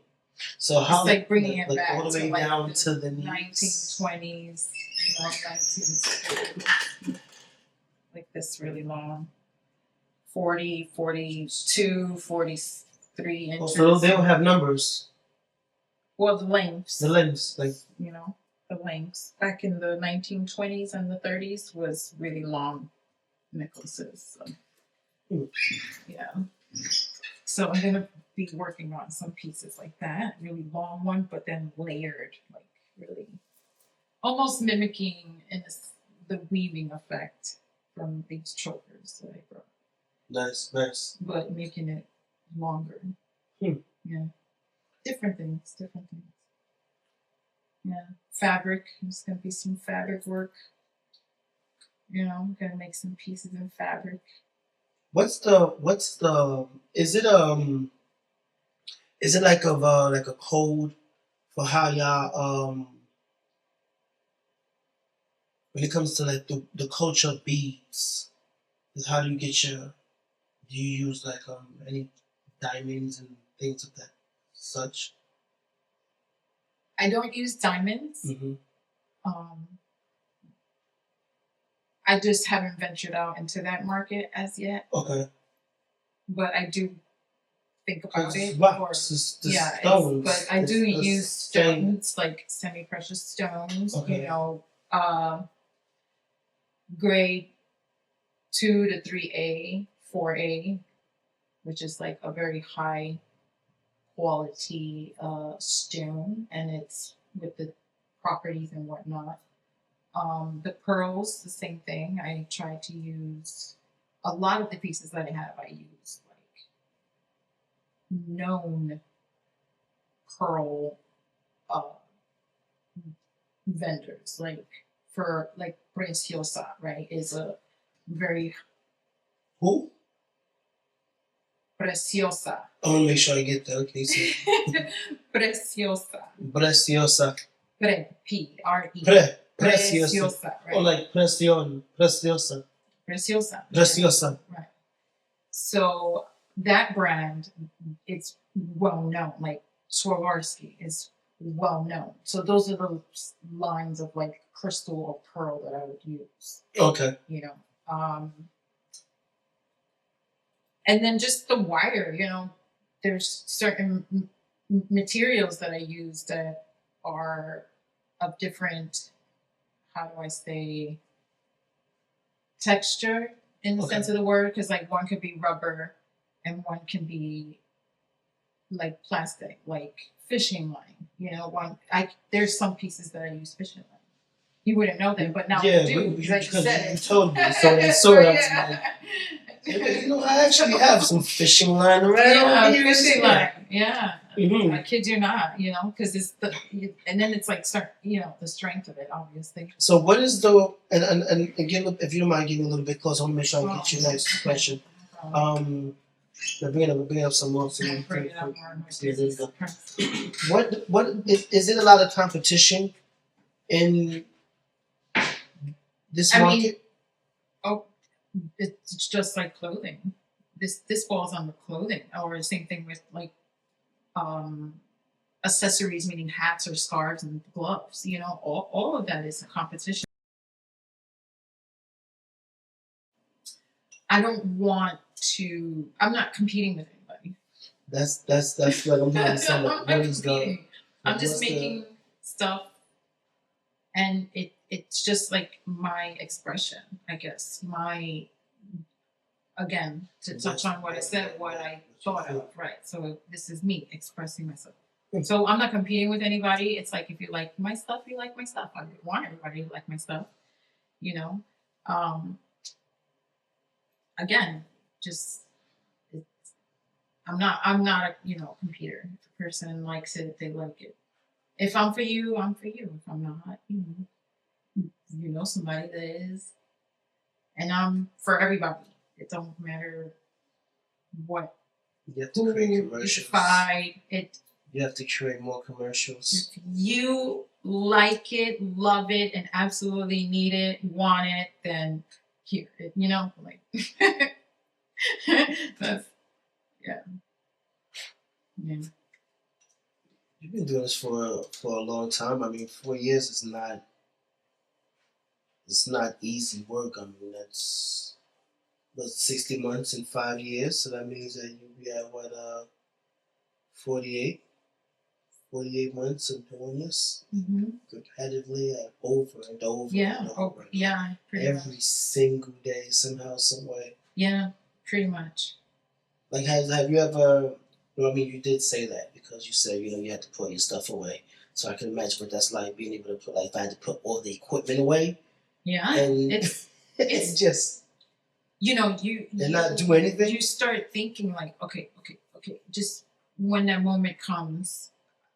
It's
how
like bringing it
like
back
all the way
to like
down
the
to the
1920s, 1930s, like this really long, 40, 42, 43
Oh,
inches.
so they don't have numbers.
Well, the lengths,
The lengths, like
the lengths. Back in the 1920s and the 30s was really long necklaces. So,
Hmm.
yeah. So I'm gonna be working on some pieces like that, really long one, but then layered, like really almost mimicking the weaving effect from these chokers that I brought,
nice.
but making it longer.
Hmm.
Yeah, different things. Yeah, fabric. There's gonna be some fabric work. I'm gonna make some pieces in fabric.
What's the is it like a code for how y'all when it comes to like the culture of beads? How do you get do you use like any diamonds and things of that such?
I don't use diamonds.
Mm-hmm.
Um, I just haven't ventured out into that market as yet.
Okay.
But I do think about it.
Rocks, stones.
But I do use stones, like semi-precious stones.
Okay.
Grade 2 to 3A, 4A, which is like a very high quality stone, and it's with the properties and whatnot. The pearls, the same thing. I try to use a lot of the pieces that I have. I use like known pearl uh, vendors, like for like Preciosa, right? Is a very
Who?
Preciosa.
I want to make sure I get that. Okay, so
Preciosa.
Preciosa.
P-R-E.
Preciosa.
Right?
Or like Preciosa.
Preciosa. Right. So that brand, it's well known. Like Swarovski is well known. So those are the lines of like crystal or pearl that I would use.
Okay.
And then just the wire. There's certain materials that I use that are of different, how do I say, texture in the sense of the word, because like one could be rubber and one can be like plastic, like fishing line. There's some pieces that I use fishing line. You wouldn't know that, but now you do because you
told me. So I saw it. I actually have some fishing line right on here.
Fishing line, yeah.
Mm-hmm.
I kid you not, because it's and then it's like the strength of it, obviously.
So what is and again, if you don't mind getting a little bit close, I want to make sure I get your next question. Bring up some more. There you go. What is it? A lot of competition in this market?
it's just like clothing. This falls under clothing, or the same thing with like um accessories, meaning hats or scarves and gloves. You know, all of that is a competition. I don't want to. I'm not competing with anybody.
That's what I'm trying to say.
I'm
Like,
not
what is the
competing. I'm just
what's the
making stuff, and it's just like my expression, I guess. My again to touch on what I said, what I thought of, right? So this is me expressing myself. So I'm not competing with anybody. It's like if you like my stuff, you like my stuff. I want everybody to like my stuff, you know. Um, again, just I'm not a computer. If a person likes it, they like it. If I'm for you, I'm for you. If I'm not, you know somebody that is, and I'm for everybody. It don't matter what
you have to create
who is
commercials.
fied. It
You have to create more commercials.
if you like it, love it, and absolutely need it, want it, then here it. You know, like that's yeah. Yeah.
You've been doing this for a long time. I mean, 4 years is not easy work. I mean, that's 60 months in 5 years. So that means that you'll be at what 48, 48 months of doing this repetitively, like over and over
Yeah.
and
Oh,
over.
yeah. Pretty
Every
much.
single day, somehow, some way.
Yeah. Pretty much.
Like, have you ever? Well, I mean, you did say that because you said you had to put your stuff away. So I can imagine what that's like, being able to put, like, if I had to put all the equipment away.
Yeah.
And
It's
just
you
not do anything.
You start thinking like, okay. Just when that moment comes,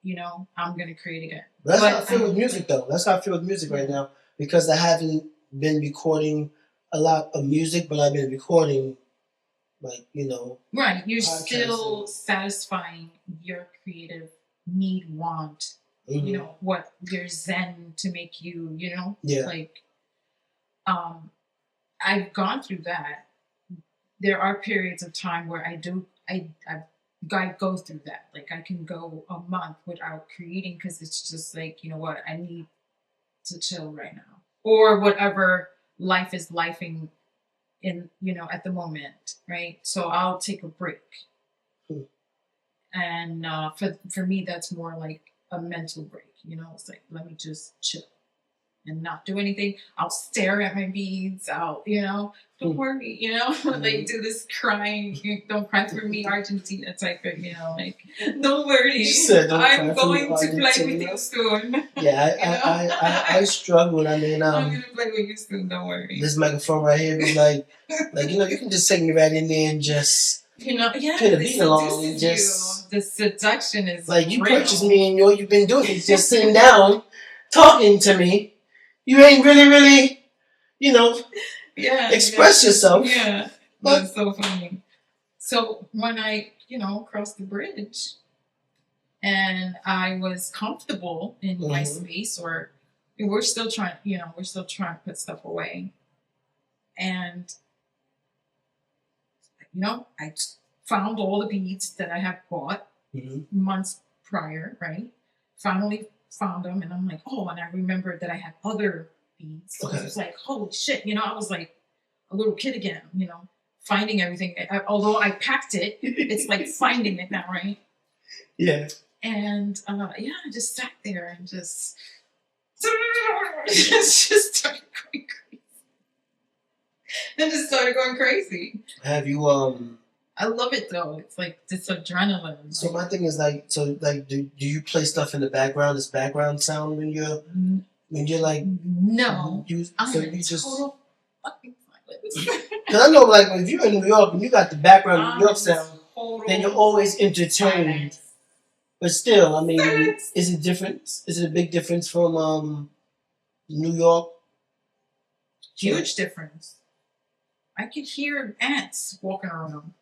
I'm gonna create again.
But that's how I feel with music, though. That's how I feel with music right now, because I haven't been recording a lot of music, but I've been recording, like,
right. You're still
podcasting.
satisfying your creative need, want. What your zen to make you.
Yeah.
Like, I've gone through that. There are periods of time where I go through that. Like I can go a month without creating because it's just like, you know what, I need to chill right now. Or whatever life is lifing in, at the moment, right? So I'll take a break. And for me, that's more like a mental break. It's like, let me just chill and not do anything. I'll stare at my beads. Don't worry, like do this crying, don't cry for me, Argentina type of, like, don't worry. I'm going to play with you soon.
Yeah, I struggle. I mean,
I'm gonna play with you soon. Don't worry.
This microphone right here is like, you can just take me right in there and just.
Yeah,
put a beat along and just.
The seduction is
like you
real.
purchased me, and all you've been doing is just sitting down, talking to me. You ain't really, express yourself.
Yeah, that's so funny. So when I, crossed the bridge, and I was comfortable in my space, or we're still trying to put stuff away, and I found all the beads that I had bought months prior, right? Finally found them, and I'm like, oh, and I remembered that I had other beads. So I was like, holy shit, I was like a little kid again, finding everything. Although I packed it, it's like finding it now, right?
Yeah.
And I just sat there and just started going crazy. And just started going crazy.
Have you
I love it though. It's like this adrenaline.
So my thing is like, do you play stuff in the background? This background sound when you're like
no.
You just
total fucking silence.
Because I know, like, if you're in New York and you got the background New York sound, then you're always entertained.
Silence.
But still, I mean, is it different? Is it a big difference from New York?
Huge difference. I could hear ants walking around.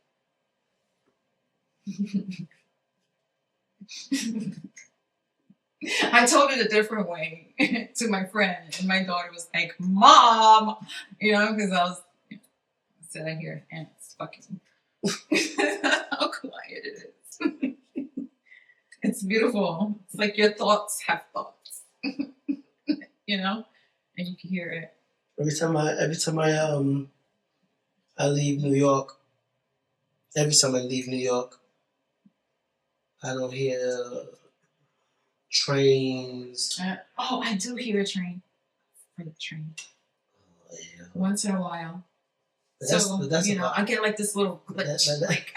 I told it a different way to my friend, and my daughter was like, "Mom," because I was that I hear ants fucking. How quiet it is. It's beautiful. It's like your thoughts have thoughts, you know, and you can hear it.
I leave New York. Every time I leave New York, I don't hear trains.
Oh, I do hear a train. Freight train.
Oh, yeah.
Once in a while.
But that's
you know, I get like this little glitch,
like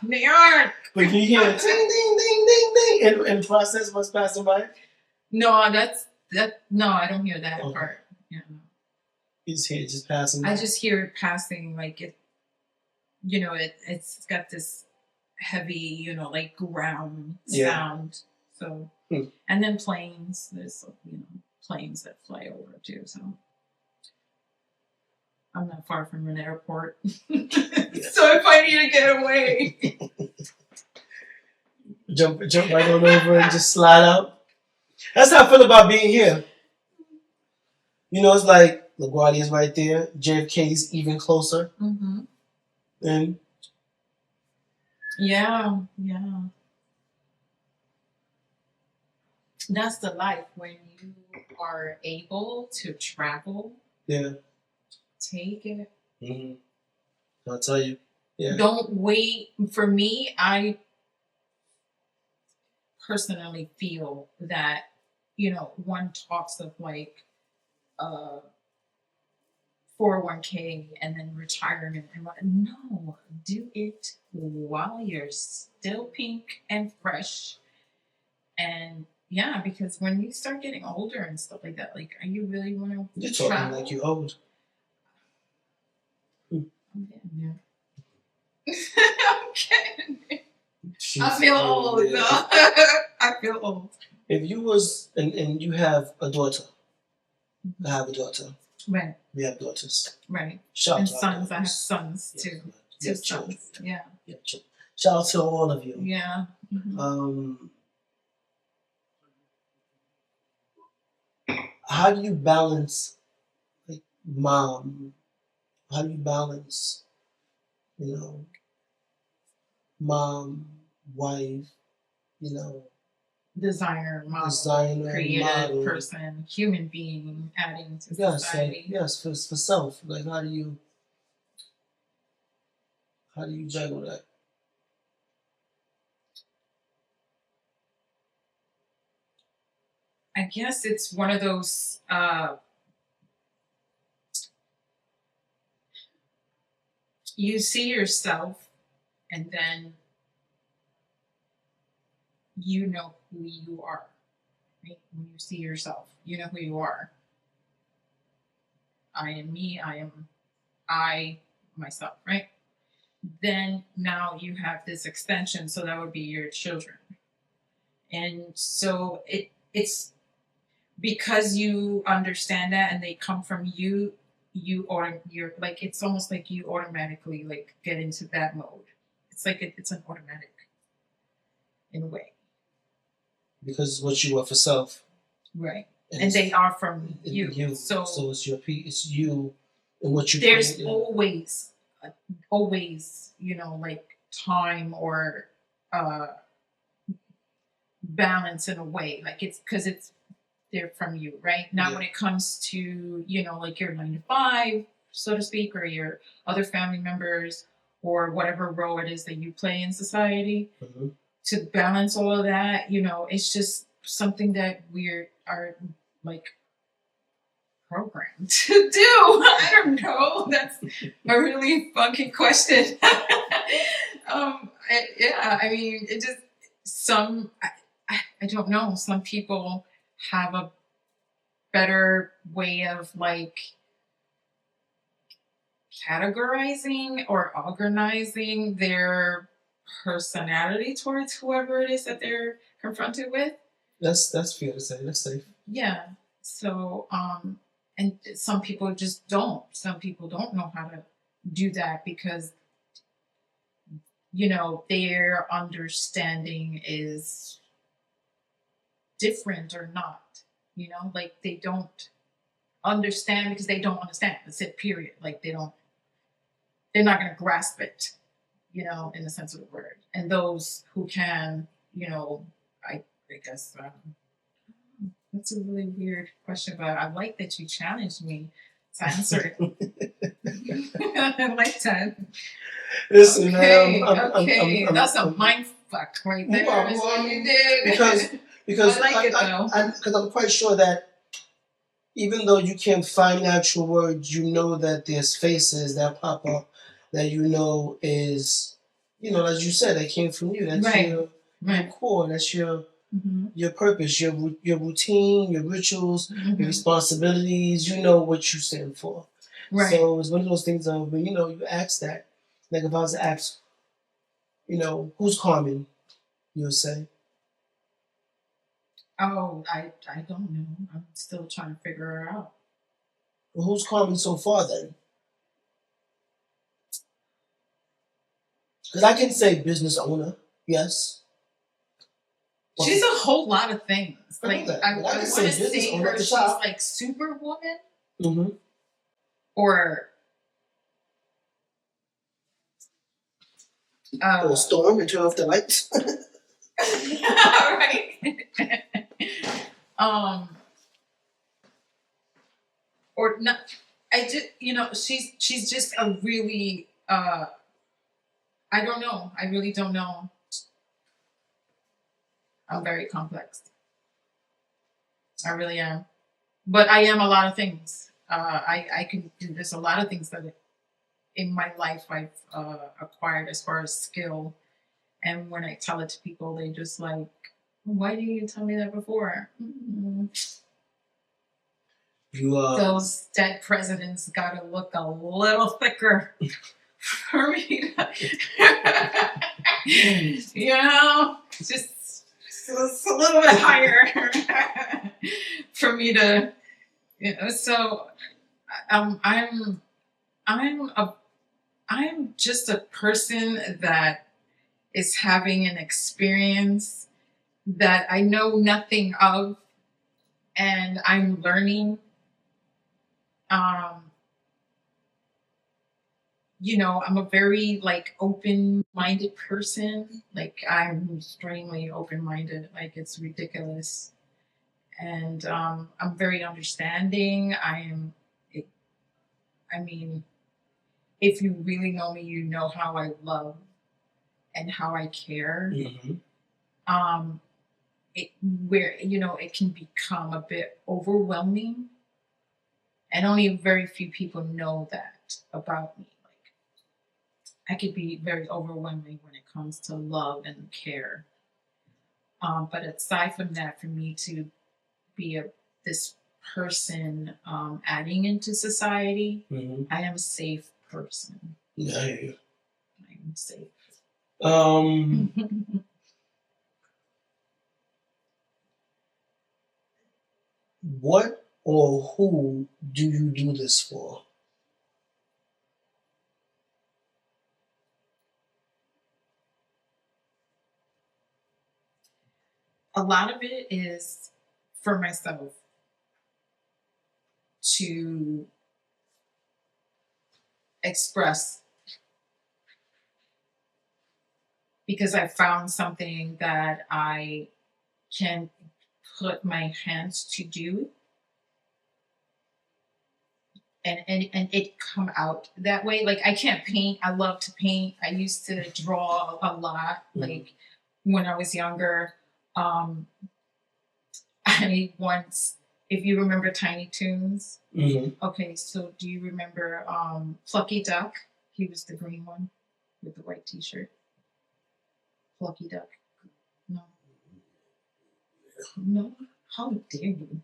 New York.
But can you hear ding ding ding ding ding and process what's passing by?
No, no, I don't hear that part. Yeah.
You just hear it just passing by.
I just hear it passing, like it. You know, it's got this heavy, you know, like ground sound. So, and then planes. There's planes that fly over too. So. I'm not far from an airport. So if I need to get away.
jump right on over and just slide out. That's how I feel about being here. You know, it's like LaGuardia's right there. JFK's even closer.
Mm-hmm.
And
yeah. That's the life when you are able to travel.
Yeah.
Take it.
Mm-hmm. I'll tell you. Yeah.
Don't wait. For me, I personally feel that, one talks of like 401k and then retirement and what. No, do it while you're still pink and fresh. And yeah, because when you start getting older and stuff like that, like, are you really want to
You're talking travel? Like you're old.
I'm getting there. I'm getting there. I feel old. No. I feel old.
If you was, and you have a daughter, I have a daughter.
Right.
We have daughters.
Right.
Shout
and
out
sons. I have sons too. Two sons. Yeah.
Shout out to all of you.
Yeah. Mm-hmm.
How do you balance, like, mom? How do you balance, mom, wife,
designer, model, creative person, human being, adding to society.
Yes, for self. Like, how do you juggle that?
I guess it's one of those you see yourself and then you know who you are. Right? When you see yourself, you know who you are. I am me, I myself, right? Then now you have this extension, so that would be your children. And so it's because you understand that and they come from you're like, it's almost like you automatically like get into that mode. It's like it's an automatic in a way.
Because it's what you are for self.
Right. And they are from you. So
it's it's you and what you
there's always, like time or balance in a way. Like it's because they're from you, right? Now, when it comes to, like your 9 to 5, so to speak, or your other family members or whatever role it is that you play in society, to balance all of that, it's just something that we are like programmed to do. I don't know. That's a really funky question. I mean, it just I don't know. Some people have a better way of like categorizing or organizing their personality towards whoever it is that they're confronted with.
That's fair to say. That's safe.
Yeah. So, and some people just don't. Some people don't know how to do that because, their understanding is different or not. Like they don't understand because they don't understand. That's it, period. Like they don't they're not going to grasp it, you know, in the sense of the word. And those who can, you know, I guess that's a really weird question, but I like that you challenged me to answer it. I like that.
Listen,
Okay,
man,
that's a mind fuck right there.
well,
Is what you
because
I like it though.
because I'm quite sure that even though you can't find actual words, you know that there's faces that pop up that you know is, you know, as you said, that came from you. That's
Right.
your
Right.
core. That's your
Mm-hmm.
purpose, your routine, your rituals, your
Mm-hmm.
responsibilities. You know what you stand for.
Right.
So it's one of those things of when you know you ask that. Like if I was to ask, you know, who's Carmen, you'll say.
Oh, I don't know. I'm still trying to figure her out.
Well, who's Carmen so far then? Because I can say business owner, yes.
She's a whole lot of things. Like I
can
want to
say business
say
owner
her,
at the
she's
top.
like Superwoman
Mm-hmm.
or
Or storm and turn off the lights.
right. Or not. I just, you know, she's just a really. I don't know. I really don't know. I'm very complex. I really am. But I am a lot of things. I can do. There's a lot of things that in my life I've acquired as far as skill. And when I tell it to people, they just like, why didn't you tell me that before? Mm-hmm. Those dead presidents got to look a little thicker for me to, you know, just a little bit higher for me to, you know. So I'm just a person that is having an experience that I know nothing of, and I'm learning. You know, I'm a very like open-minded person. Like I'm extremely open-minded. Like it's ridiculous, and I'm very understanding. I mean, if you really know me, you know how I love and how I care.
Mm-hmm.
Um, where you know it can become a bit overwhelming, and only very few people know that about me. Like I could be very overwhelming when it comes to love and care. But aside from that, for me to be this person adding into society, I am a safe person.
Yeah, I hear you.
I am safe.
What or who do you do this for?
A lot of it is for myself to express because I found something that I can put my hands to do and it come out that way. Like I can't paint. I love to paint. I used to draw a lot, like when I was younger. I once, if you remember Tiny Toons, okay, so do you remember Plucky Duck? He was the green one with the white T-shirt. Plucky Duck. No. No. How dare you?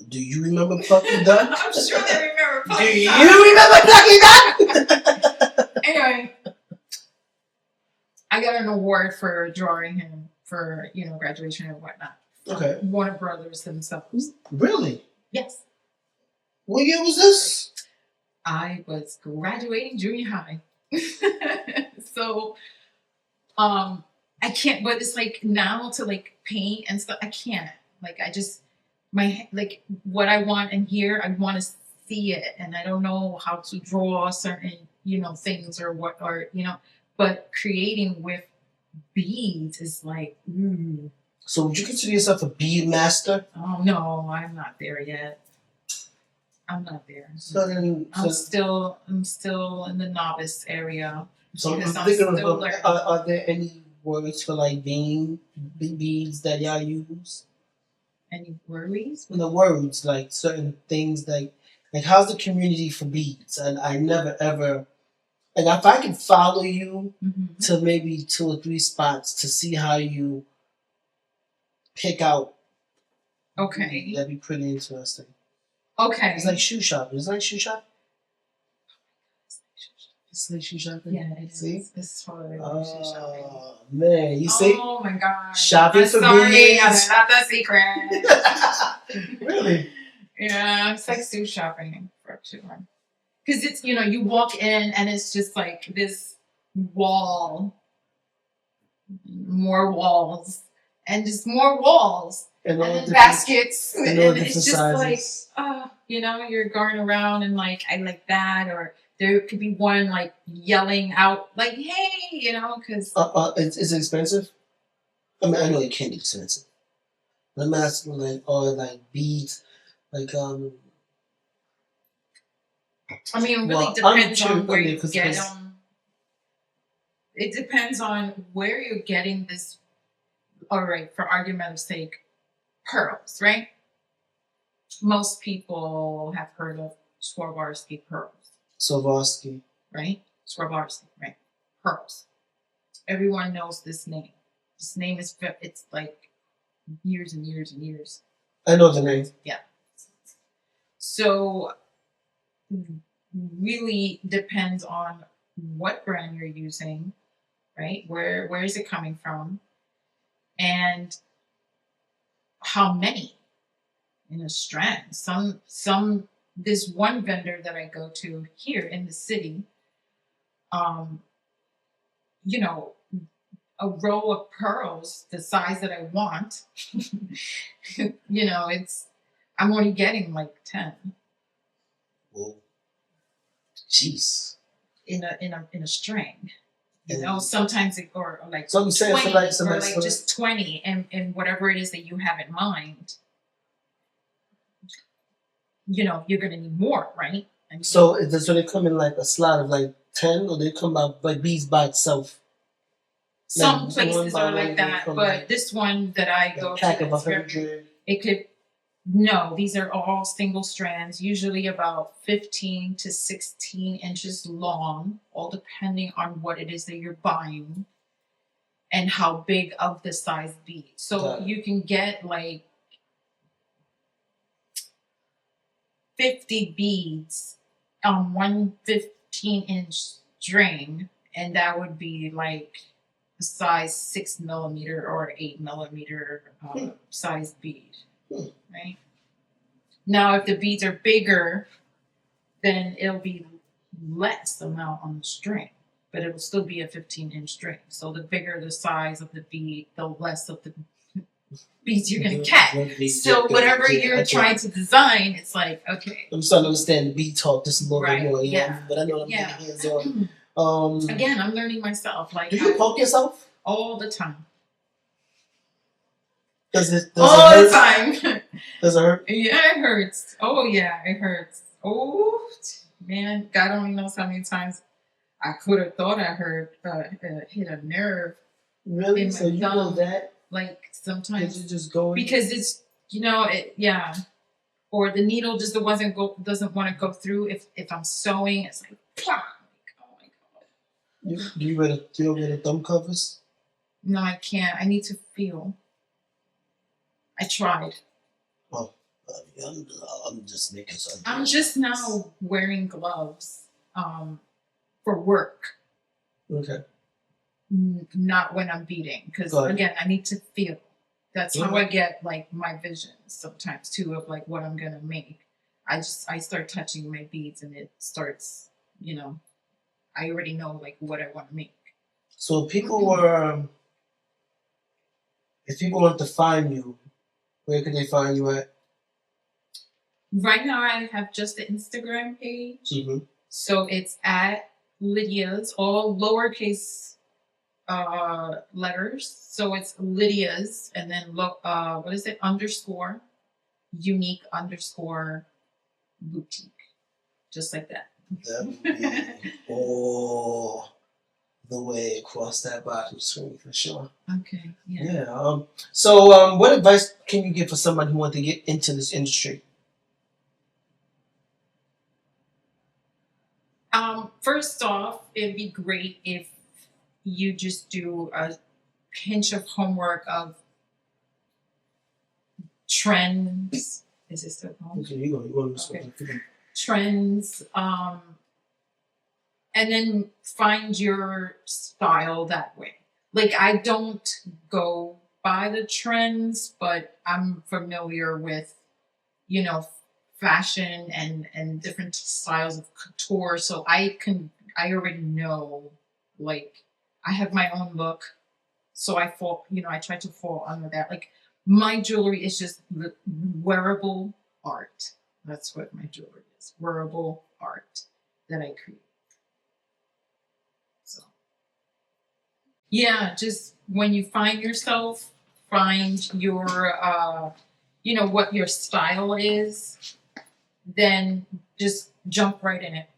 Do you remember Plucky Duck?
I'm sure they remember Plucky
Do
Duck.
you remember Plucky Duck?
Anyway, I got an award for drawing him for, you know, graduation and whatnot.
Okay.
Warner Brothers themselves.
Really?
Yes.
What year was this?
I was graduating junior high. So, I can't, but it's like now to like paint and stuff, I can't. Like, I just, like what I want in here, I want to see it. And I don't know how to draw certain things or what, or, but creating with beads is like,
So would you consider yourself a bead master?
oh no, I'm not there yet. I'm not there.
So then,
I'm still in the novice area.
so I'm
Because I'm
thinking of,
still learning.
are there any words for like beads that y'all use?
Any worries?
The words, like certain things, like how's the community for beads? And I never ever, like if I could follow you to maybe 2 or 3 spots to see how you pick out.
Okay.
That'd be pretty interesting.
Okay.
It's like shoe shopping. It's like shoe shopping. It's like shoe shopping.
Yeah, it
see?
is. It's totally like shoe shopping.
Oh man, you see?
Oh my god.
Shopping
I'm
for
sorry,
beads.
that's not the secret.
Really?
Yeah, it's like shoe shopping for sure. Because it's, you walk in and it's just like this wall, more walls, and just more walls, and then baskets, and it's just sizes. Like, you're going around and like, I like that, or there could be one like yelling out like, hey, because
it's expensive. I mean, I know it can be expensive. But I'm asking like beads, like
I mean, it really depends on where you get them. It depends on where you're getting this. All right, for argument's sake, pearls, right? Most people have heard of Swarovski pearls.
Swarovski.
Right? Swarovski, right? Pearls. Everyone knows this name. This name it's like years and years and years.
I know the name.
Yeah. So really depends on what brand you're using, right? Where is it coming from? And how many in a strand. This one vendor that I go to here in the city, a row of pearls the size that I want, I'm only getting like 10.
Whoa. Jeez.
In a string. Sometimes it or like
so I'm saying
20,
or
like just 20 and whatever it is that you have in mind. You're gonna need more, right? I mean,
so they come in like a slot of like 10, or they come out like beads by itself?
Some places are like that, but this one that I go
pack
to,
of 100.
It could. No, these are all single strands, usually about 15 to 16 inches long, all depending on what it is that you're buying and how big of the size bead. So you can get like 50 beads on one 15-inch string, and that would be like a size 6 millimeter or 8 millimeter size bead. Right? Now, if the beads are bigger, then it'll be less amount on the string, but it'll still be a 15-inch string. So the bigger the size of the bead, the less of the beads you're going to get. So whatever you're trying to design, it's like, okay.
I'm starting to understand the bead talk just a little bit more.
Yeah.
But I know I'm getting hands-on.
Again, I'm learning myself. Like,
do you poke yourself?
All the time.
Does it
all
hurt?
The time.
Does it hurt?
Yeah, it hurts. Oh, yeah, it hurts. Oh, man, God only knows how many times I could have thought I hit a nerve.
Really? So you know that?
Like, sometimes.
Did you just go in?
Because it's, yeah. Or the needle just doesn't want to go through. If I'm sewing, it's like, plah. Oh, my God.
Do you wear the thumb covers?
No, I can't. I need to feel. I tried.
Well, I'm just making something.
I'm just now wearing gloves for work.
Okay.
Not when I'm beating, because again, I need to feel. That's how I get like my visions sometimes too of like what I'm gonna make. I start touching my beads and it starts. I already know like what I want to make.
So people were. If people want to find you, where can they find you at?
Right now, I have just the Instagram page.
Mm-hmm.
So it's at Lydia's, all lowercase letters. So it's Lydia's, and then what is it? Underscore unique underscore boutique, just like that.
That would be all the way across that bottom screen for sure.
Okay. Yeah.
Yeah. So, what advice can you give for someone who wants to get into this industry?
First off, it'd be great if you just do a pinch of homework of trends. Is this still home?
Okay, you go.
Okay. Trends. And then find your style that way. Like, I don't go by the trends, but I'm familiar with, fashion and different styles of couture. So I already know, like, I have my own look. So I try to fall under that. Like, my jewelry is just wearable art. That's what my jewelry is. Wearable art that I create. So, yeah, just when you find yourself, find your, what your style is, then just jump right in it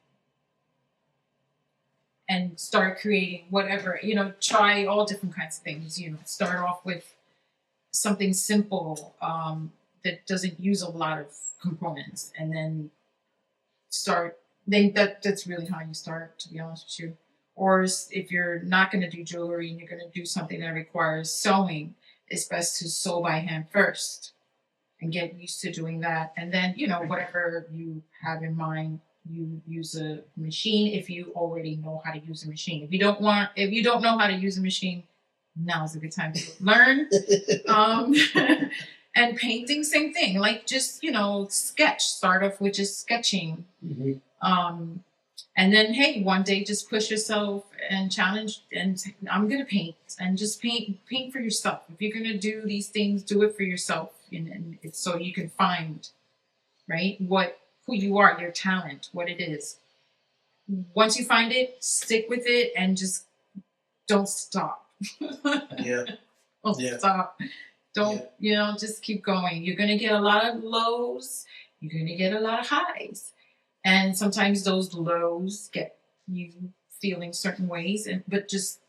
and start creating whatever, try all different kinds of things. Start off with something simple that doesn't use a lot of components, and then that's really how you start, to be honest with you. Or if you're not going to do jewelry and you're going to do something that requires sewing, it's best to sew by hand first and get used to doing that. And then, whatever you have in mind, you use a machine if you already know how to use a machine. If you don't know how to use a machine, now's a good time to learn. And painting, same thing. Like, just, sketch. Start off with just sketching.
Mm-hmm.
And then, hey, one day just push yourself and challenge, and I'm gonna paint, and just paint for yourself. If you're gonna do these things, do it for yourself, and it's so you can find, right, who you are, your talent, what it is. Once you find it, stick with it, and just don't stop.
Yeah.
Don't stop. Don't, just keep going. You're gonna get a lot of lows. You're gonna get a lot of highs. And sometimes those lows get you feeling certain ways, but just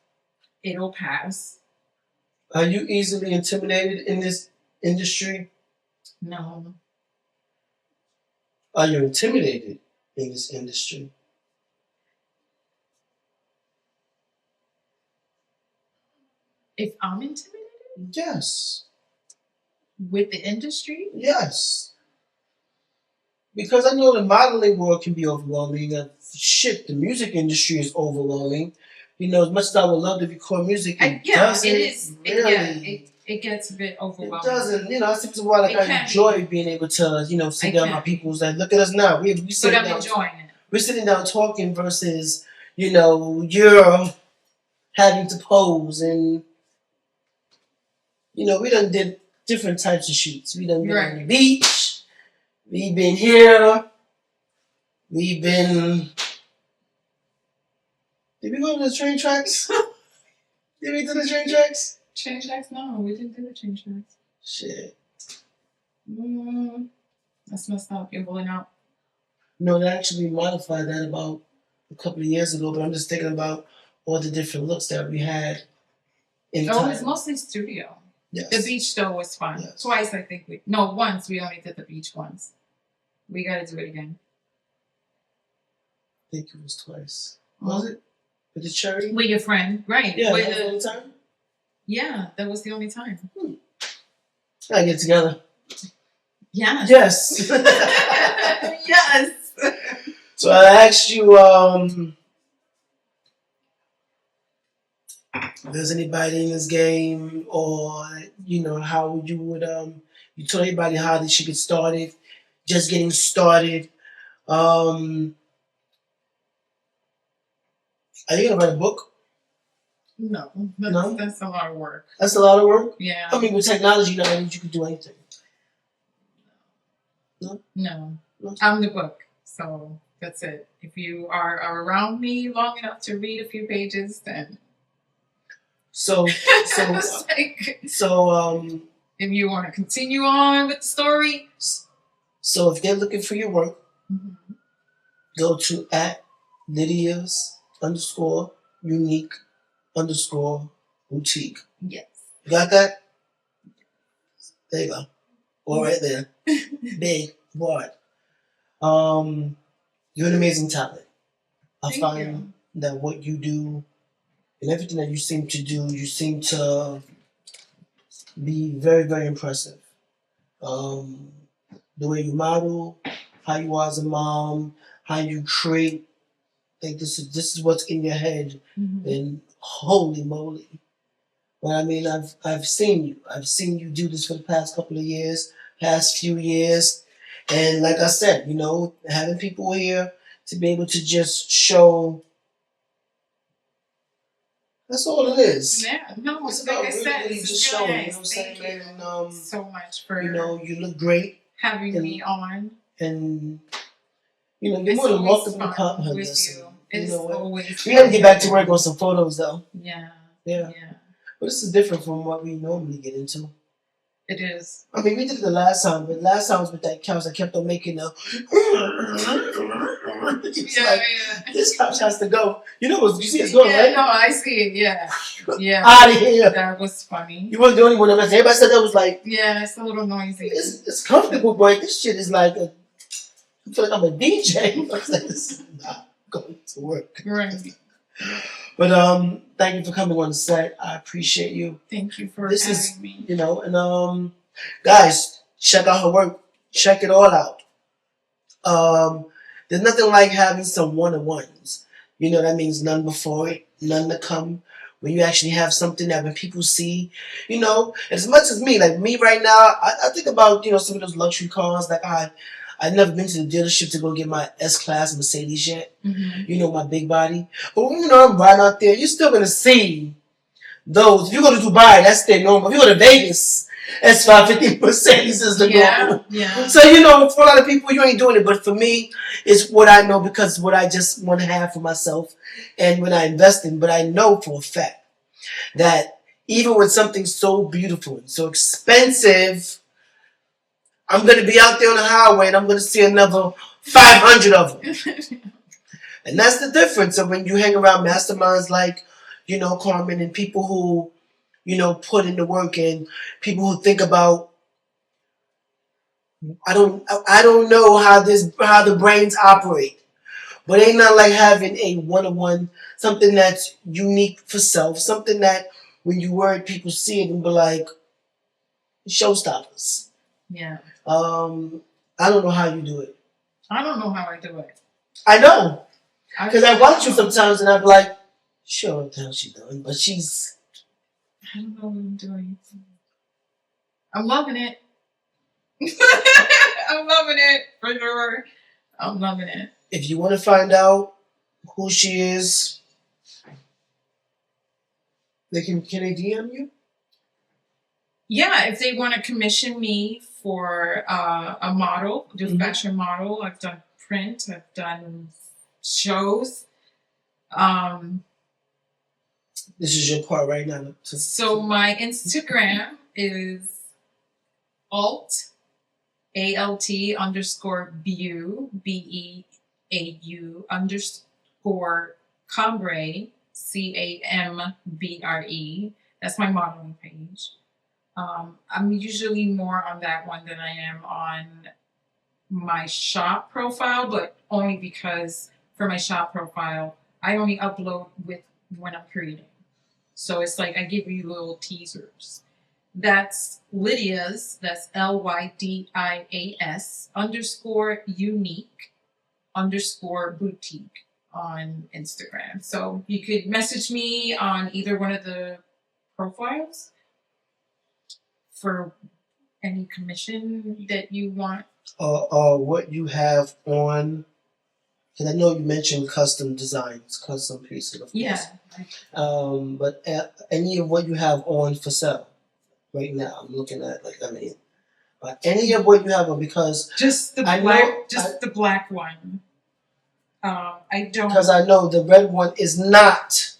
it'll pass.
Are you easily intimidated in this industry?
No.
Are you intimidated in this industry?
If I'm intimidated?
Yes.
With the industry?
Yes. Because I know the modeling world can be overwhelming. The music industry is overwhelming. As much as I would love to record music, it is. Really,
it gets a bit overwhelming.
It doesn't. I think it's why I enjoy being able to, sit down with my people's like, look at us now. We sitting down.
Enjoying it.
We're sitting down talking versus, you're having to pose, and we done did different types of shoots. We done been on the beach. We've been here. We've been. Did we go to the train tracks? Did we do the train tracks?
Train tracks? No, we didn't do the train tracks.
Shit.
That's messed up. You're rolling out.
No, they actually modified that about a couple of years ago, but I'm just thinking about all the different looks that we had in time.
It's mostly studio.
Yes.
The beach though was fun. Yes. Twice, I think once we only did the beach once. We gotta do it again.
I think it was twice. Was it? With the cherry?
With your friend, right?
Yeah, that was the only time?
Yeah, that was the only time.
Gotta get together.
Yes.
Yes.
Yes.
So I asked you, if there's anybody in this game, or how you would you told everybody how they should get started, just getting started. Are you gonna write a book?
No, that's a lot of work.
That's a lot of work?
Yeah.
I mean, with technology now, you could do anything.
No. I'm the book, so That's it. If you are around me long enough to read a few pages, then
So
like,
so
if you want to continue on with the story,
so if they're looking for your work,
mm-hmm.
go to at Lydia's _ unique _ boutique.
Yes.
You got that? There you go. All right there. Big, broad. You're an amazing talent. I
Thank
find that what you do and everything that you seem to do, you seem to be very, very impressive. Um, the way you model, how you are as a mom, how you create. Like this is what's in your head,
mm-hmm.
and holy moly! But I mean, I've seen you. I've seen you do this for the past couple of years, past few years, and like I said, you know, having people here to be able to just show. That's all it is.
Yeah, no,
It's
like
about
I said,
really
this
just
is really
showing.
nice.
You know what I'm
Thank
saying,
you
man?
so much for
you know, you look great,
having me on.
And you know, you're
It's
more than
always
welcome to
fun
come.
with
Listen,
you.
you
It's
know what?
always
We gotta
fun
get back to
with
work
you.
on some photos, though.
Yeah.
Yeah.
Yeah.
But this is different from what we normally get into.
It is.
I mean, we did it the last time, but last time was with that couch. I kept on making the. It's like, this couch has to go. You know what? You see it's going, right?
No, I see it. Yeah. Yeah.
Out of here.
That was funny.
You weren't the only one. Everybody said that was like.
Yeah, it's a little noisy.
It's comfortable, but this shit is like a. I feel like I'm a DJ. I was like, this is not going to work.
Right.
But thank you for coming on the set. I appreciate you.
Thank you for having me.
You know, and guys, check out her work. Check it all out. There's nothing like having some one-on-ones. You know, that means none before it, none to come. When you actually have something that when people see, you know, as much as me, like me right now, I think about, you know, some of those luxury cars. Like I've never been to the dealership to go get my S-Class Mercedes yet.
Mm-hmm.
You know, my big body. But when you know I'm riding out there, you're still gonna see those. If you go to Dubai, that's their normal. If you go to Vegas, S550 Mercedes is the normal.
Yeah.
So you know, for a lot of people, you ain't doing it. But for me, it's what I know because what I just want to have for myself, and when I invest in. But I know for a fact that even with something so beautiful and so expensive, I'm gonna be out there on the highway and I'm gonna see another 500 of them. And that's the difference of when you hang around masterminds like, you know, Carmen, and people who, you know, put in the work, and people who think about. I don't know how the brains operate, but ain't not like having a one-on-one, something that's unique for self, something that when you word people see it and be like, showstoppers.
Yeah.
I don't know how you do it.
I don't know how I do it.
I know. Because I watch you sometimes and I'm like, sure, what the hell she doing? But she's.
I don't know what I'm doing. I'm loving it. I'm loving it, for sure. I'm loving it.
If you want to find out who she is, can they DM you?
Yeah, if they want to commission me for a model, do fashion model. I've done print. I've done shows.
This is your part right now.
So my Instagram is alt _beau BEAU _ Cambre CAMBRE. That's my modeling page. I'm usually more on that one than I am on my shop profile, but only because for my shop profile, I only upload with when I'm creating. So it's like I give you little teasers. That's Lydia's, that's LYDIAS _unique _boutique on Instagram. So you could message me on either one of the profiles for any commission that you want.
What you have on, because I know you mentioned custom designs, custom pieces, of course.
Yeah.
But any of what you have on for sale right now, I'm looking at, like, I mean, any of what you have on, because
just the black one. I don't.
Because I know the red one is not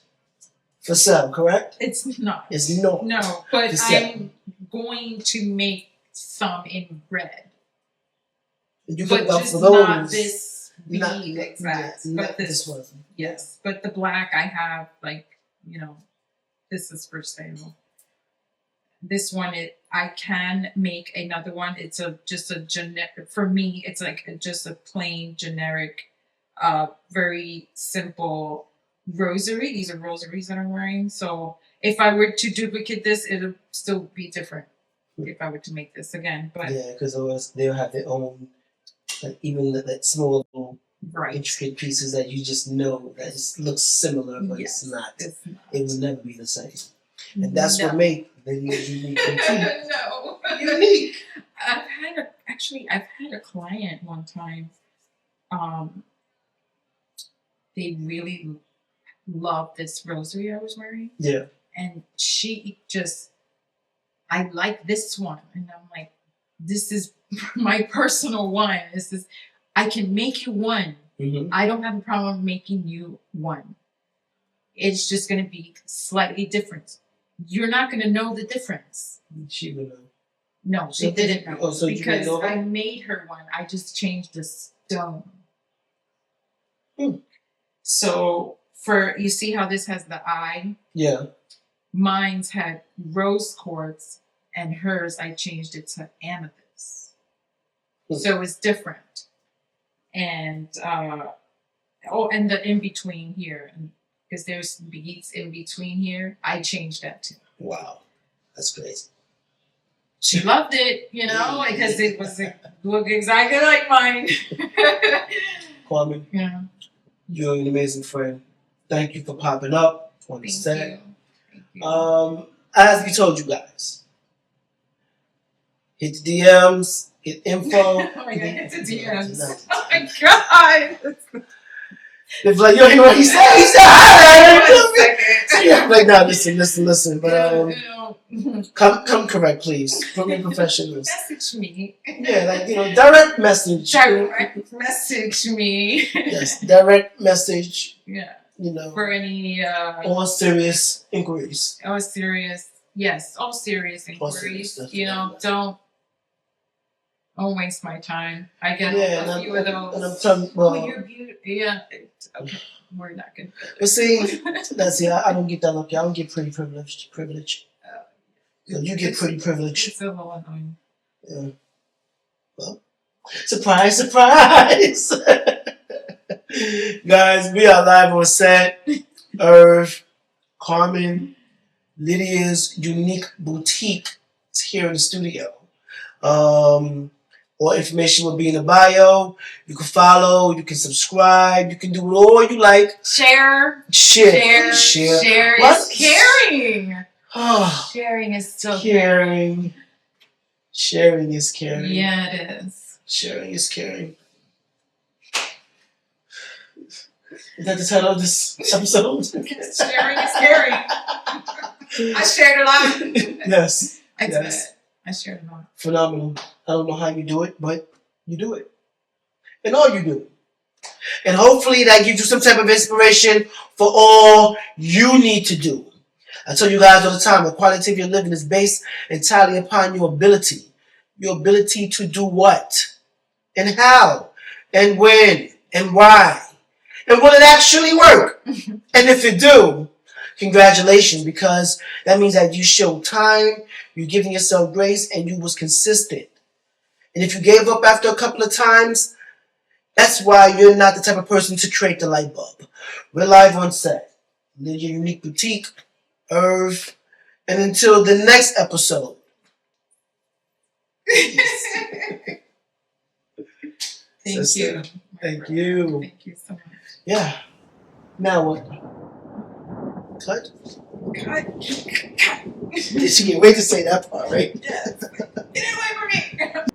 for sale, correct?
It's not.
It's not.
No, but
for sale.
I'm going to make some in red.
You
But
can
just
for those.
not this bead
Not,
exact.
yeah,
but
not this one.
Yes, but the black I have, like, this is for sale. This one, I can make another one. It's just a generic. For me, it's like just a plain generic, very simple rosary. These are rosaries that I'm wearing. So if I were to duplicate this, it'll still be different. If I were to make this again, but
yeah, because they'll have their own, like even that small little
right.
intricate pieces that you just know that it looks similar, but
Yes,
it's not.
It's not.
It will never be the same. And that's what makes Lydia's unique.
No.
Unique.
I've had a client one time. They really loved this rosary I was wearing.
Yeah.
And she just, I like this one. And I'm like, this is my personal one. I can make you one.
Mm-hmm.
I don't have a problem making you one. It's just going to be slightly different. You're not going to know the difference.
She would know.
No, she didn't know.
Oh, so
because
you know
I made her one. I just changed the stone.
Hmm.
So you see how this has the eye?
Yeah.
Mine's had rose quartz, and hers I changed it to amethyst. So it's different. And and the in between here, because there's beads in between here, I changed that too.
Wow, that's crazy.
She loved it, because it was look exactly like mine.
Carmen,
Yeah.
You're an amazing friend. Thank you for popping up on the set.
Thank you.
As we told you guys, hit the DMs, get info.
Oh my God, hit the DMs. Oh my God.
It's like, you don't hear what he said. He said, hi. Yeah, like, no, listen. But come correct, please. From your professionals.
Message me.
Yeah, like, direct message.
Direct message me.
Yes, direct message.
Yeah.
For
any
all serious inquiries.
All serious inquiries. Don't waste my time. I get a few of those.
And I'm telling you,
you're beautiful. Yeah. Okay. We're not good.
But see, I don't get that lucky. I don't get pretty privilege. So you get pretty privilege.
It's a little annoying.
Yeah. Well, surprise. Guys, we are live on set. Irv, Carmen, Lydia's Unique Boutique is here in the studio. All information will be in the bio. You can follow, you can subscribe, you can do all you like.
Share.
Share
Is caring.
Oh,
Sharing is still
caring. Sharing is caring.
Yeah, it is.
Sharing is caring. Is that the title of this episode?
Sharing is caring. I shared a lot.
Yes.
Yes. I shared a lot.
Phenomenal. I don't know how you do it, but you do it. And all you do. And hopefully that gives you some type of inspiration for all you need to do. I tell you guys all the time, the quality of your living is based entirely upon your ability. Your ability to do what? And how? And when? And why? And will it actually work? And if it do, congratulations, because that means that you showed time, you're giving yourself grace, and you was consistent. And if you gave up after a couple of times, that's why you're not the type of person to create the light bulb. We're live on set. Lydia Unique Boutique, Irv, and until the next episode.
Thank you.
Thank you.
Thank you so much.
Yeah. Now what? Cut?
Cut.
Did she get wait to say that part, right?
Yes. Get away from me.